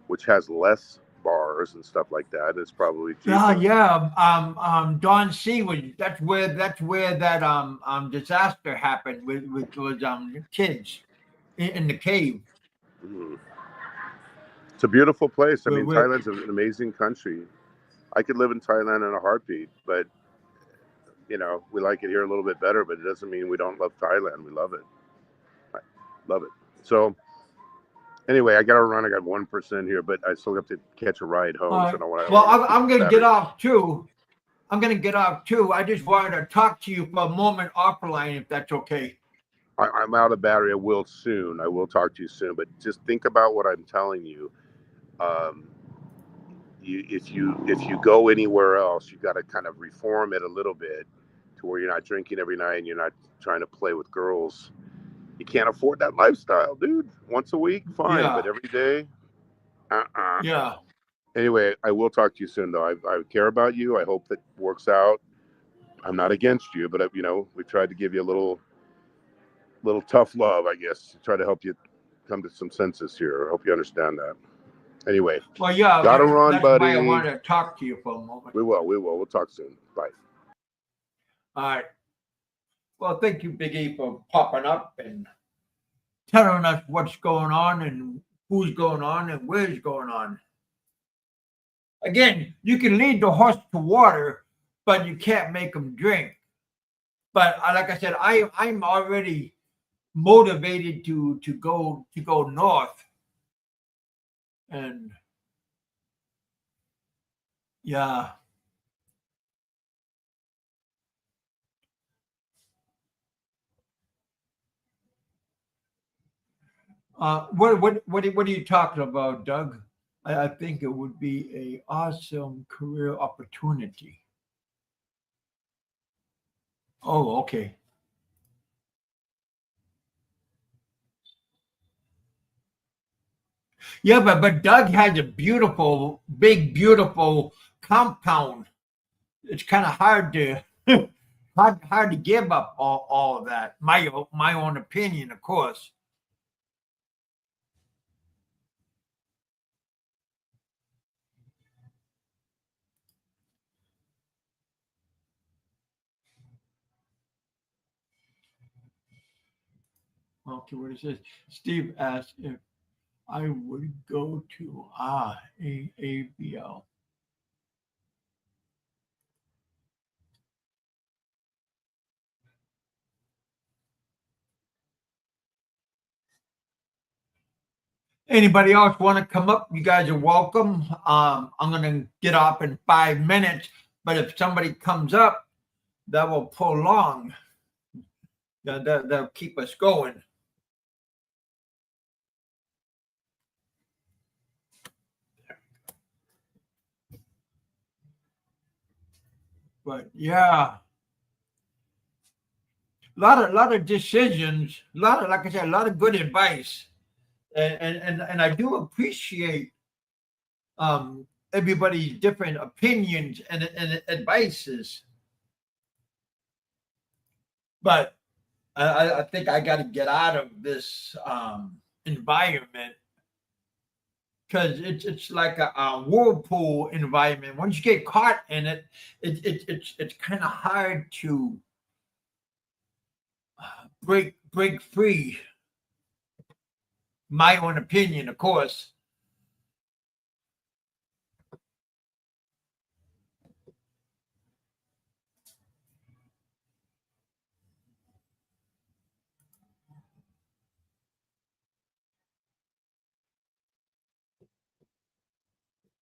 which has less bars and stuff like that. It's probably cheaper. Don C was that's where that disaster happened with those kids in the cave. It's a beautiful place. I mean, Thailand's an amazing country. I could live in Thailand in a heartbeat, but we like it here a little bit better, but it doesn't mean we don't love Thailand. We love it. I love it. So anyway, I got to run. I got 1% here, but I still have to catch a ride home. I'm going to get off too. I just wanted to talk to you for a moment offline, if that's okay. I'm out of battery. I will soon. I will talk to you soon, but just think about what I'm telling you. If you go anywhere else, you got to kind of reform it a little bit to where you're not drinking every night and you're not trying to play with girls. You can't afford that lifestyle, dude. Once a week, fine, but every day, Yeah. Anyway, I will talk to you soon, though. I care about you. I hope that works out. I'm not against you, but we tried to give you a little tough love, I guess, to try to help you come to some senses here. I hope you understand that. Anyway, well, yeah, gotta run, that's buddy. Why I wanted to talk to you for a moment. We will. We'll talk soon. Bye. All right. Well, thank you, Big E, for popping up and telling us what's going on and who's going on and where's going on. Again, you can lead the horse to water, but you can't make them drink. But like I said, I'm already motivated to go north. And yeah. What are you talking about, Doug? I think it would be an awesome career opportunity. Oh, okay. Yeah, but Doug has a big, beautiful compound. It's kind of hard hard to give up all of that. My own opinion, of course. Okay, what is this? Steve asked if I would go to ABL. Anybody else want to come up? You guys are welcome. I'm going to get off in 5 minutes, but if somebody comes up, that will prolong. That'll keep us going. But yeah, a lot of decisions, like I said, a lot of good advice, and I do appreciate everybody's different opinions and advices. But I think I got to get out of this environment, because it's like a whirlpool environment. Once you get caught in it, it's kind of hard to break free. My own opinion, of course.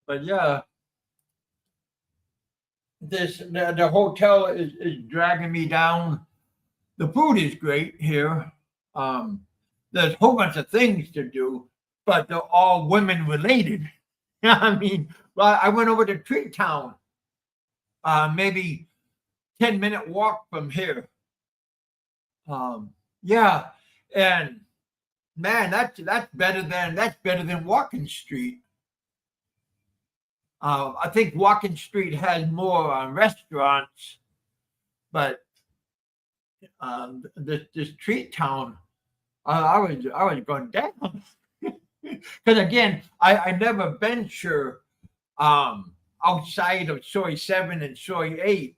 But yeah, the hotel is dragging me down. The food is great here. There's a whole bunch of things to do, but they're all women related. I mean, well, I went over to Tree Town, maybe 10-minute walk from here. Yeah, and man, that's better than Walking Street. I think Walking Street has more restaurants, but this Tree Town, I was going down, because again, I never venture outside of Soy 7 and Soy 8,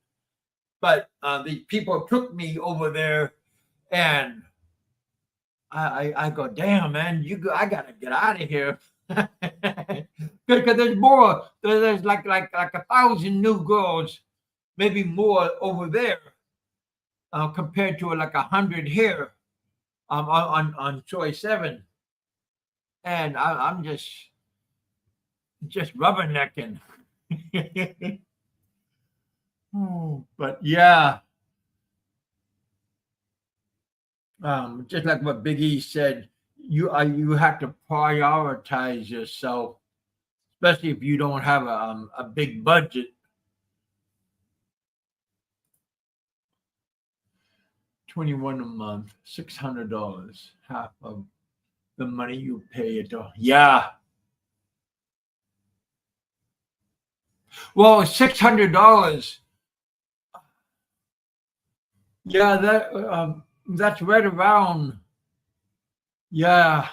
but the people took me over there, and I go, damn, man, I gotta get out of here. Because there's more. There's like 1,000 new girls, maybe more over there, compared to like 100 here, on Soy 7, and I'm just rubbernecking. But yeah, just like what Big E said, you have to prioritize yourself, especially if you don't have a big budget. $21 a month, $600, half of the money you pay it. Yeah. Well, $600. Yeah, that's right around. Yeah.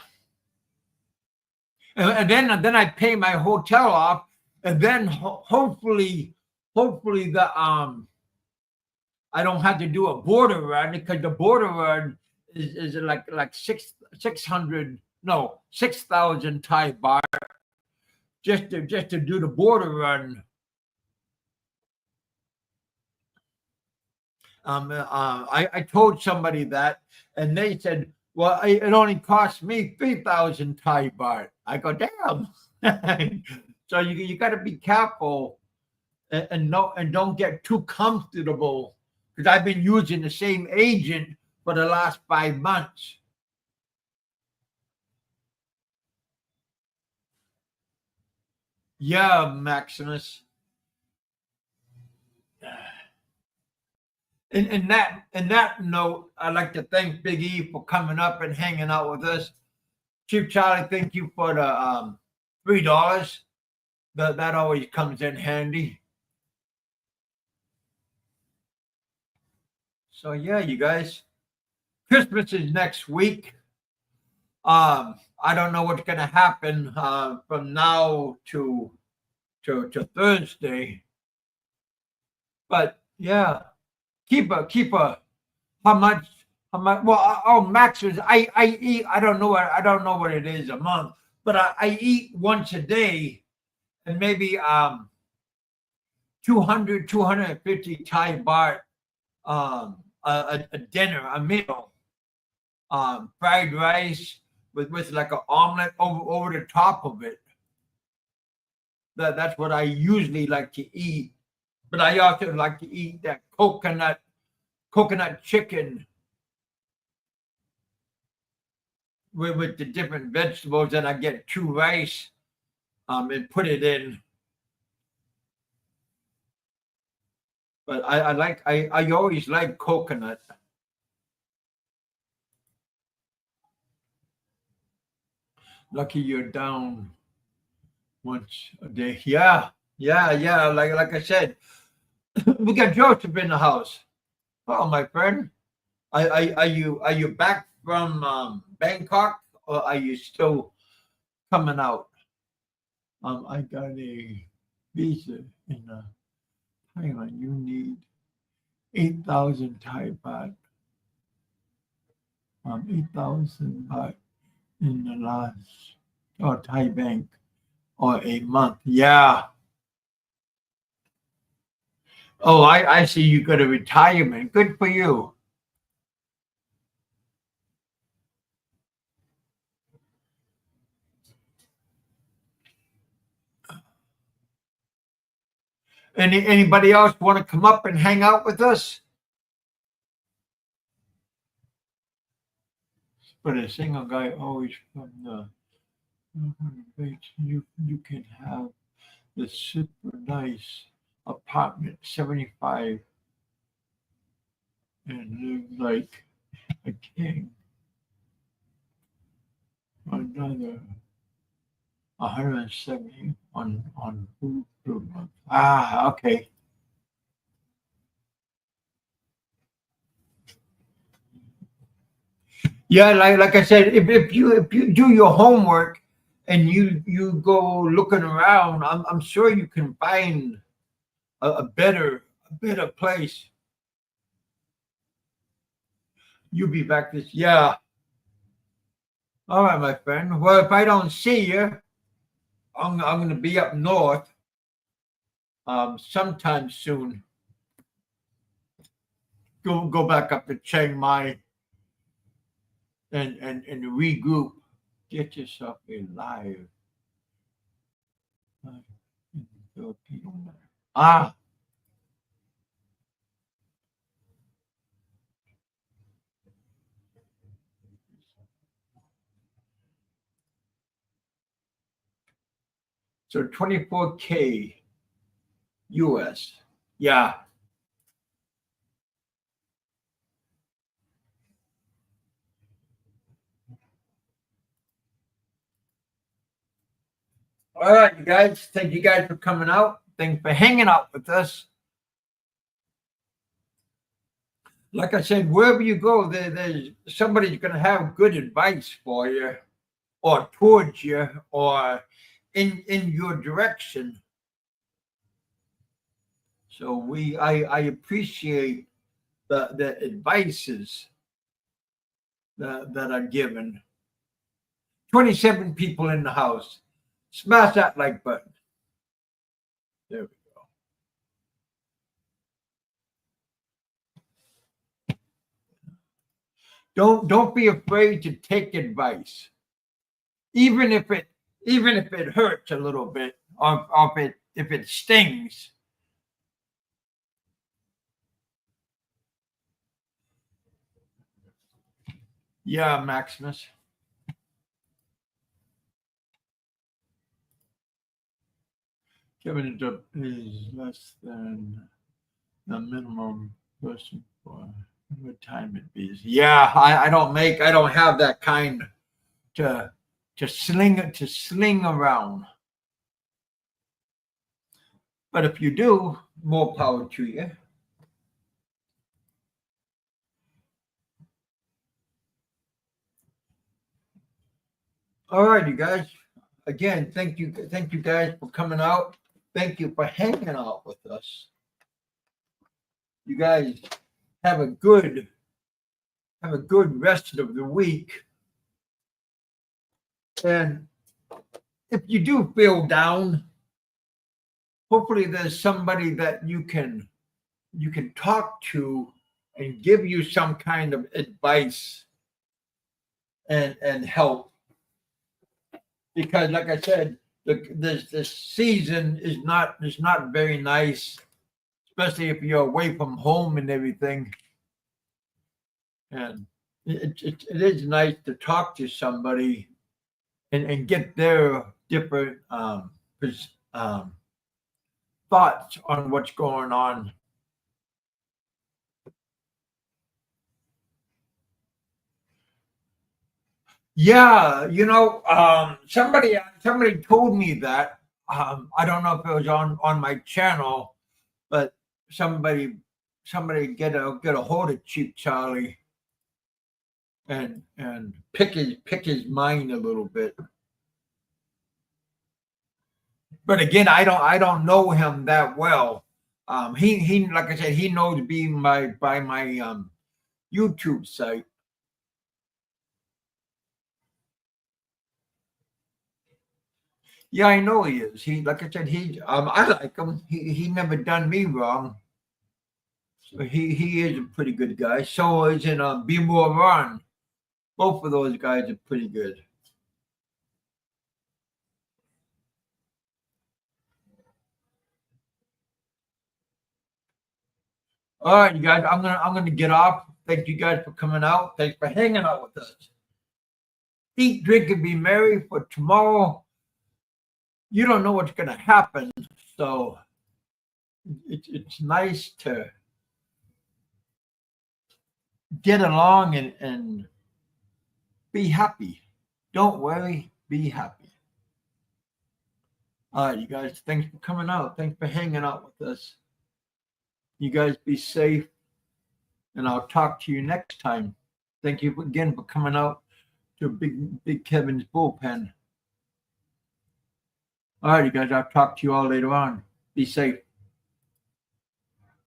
And then I pay my hotel off, and then hopefully the I don't have to do a border run, because the border run is like 600, no, 6,000 Thai baht just to do the border run. I told somebody that, and they said, well, it only cost me 3,000 Thai baht. I go, damn. So you got to be careful, and don't get too comfortable, because I've been using the same agent for the last 5 months. Yeah, Maximus. In that note, I'd like to thank Big E for coming up and hanging out with us. Chief Charlie, thank you for the $3. That always comes in handy. So yeah, you guys, Christmas is next week. I don't know what's gonna happen from now to Thursday, but yeah, keep a how much well max is I eat I don't know what it is a month, but I eat once a day and maybe 200 Thai baht a dinner, a meal, fried rice with like an omelet over the top of it. That's what I usually like to eat. But I also like to eat that coconut chicken with the different vegetables, and I get 2 rice and put it in. But I always like coconut. Lucky you're down once a day. Yeah. Like I said, we got Joseph in the house. Oh, my friend, are you back from Bangkok, or are you still coming out? I got a visa in Thailand. You need 8,000 Thai baht. 8,000 baht in the last Thai bank or a month. Yeah. Oh, I see you got a retirement. Good for you. Anybody else want to come up and hang out with us? But a single guy always from the beach, you can have the super nice apartment, 75, and live like a king. Another 170 on food per month. Ah, okay. Yeah, like I said, if you do your homework and you go looking around, I'm sure you can find a better place. You'll be back this. Yeah. All right, my friend. Well, if I don't see you, I'm going to be up north sometime soon. Go back up to Chiang Mai and regroup. Get yourself a live Filipino. Ah, so 24K US. Yeah. All right, you guys. Thank you guys for coming out. Thanks for hanging out with us. Like I said, wherever you go, there's somebody's going to have good advice for you, or towards you, or in your direction. So I appreciate the advices that are given. 27 people in the house. Smash that like button. There we go. Don't be afraid to take advice, even if it hurts a little bit, or if it stings. Yeah, Maximus. Kevin is less than the minimum person for retirement fees. Yeah, I don't have that kind to sling around. But if you do, more power to you. All right, you guys. Again, thank you guys for coming out. Thank you for hanging out with us. You guys have a good rest of the week. And if you do feel down, hopefully there's somebody that you can talk to and give you some kind of advice and help. Because like I said, this season is not very nice, especially if you're away from home and everything. And it is nice to talk to somebody and get their different thoughts on what's going on. Yeah, somebody told me that. I don't know if it was on my channel, but somebody get a hold of Cheap Charlie and pick his mind a little bit. But again, I don't know him that well. He like I said, he knows me by my YouTube site. Yeah, I know he is. He, like I said, I like him. He never done me wrong. So he is a pretty good guy. So is in Be More Ron. Both of those guys are pretty good. All right, you guys. I'm gonna get off. Thank you guys for coming out. Thanks for hanging out with us. Eat, drink, and be merry. For tomorrow, you don't know what's gonna happen. So it's nice to get along and be happy. Don't worry, be happy. All right, you guys, thanks for coming out. Thanks for hanging out with us. You guys be safe, and I'll talk to you next time. Thank you again for coming out to Big Kevin's bullpen. All right, you guys, I'll talk to you all later on. Be safe.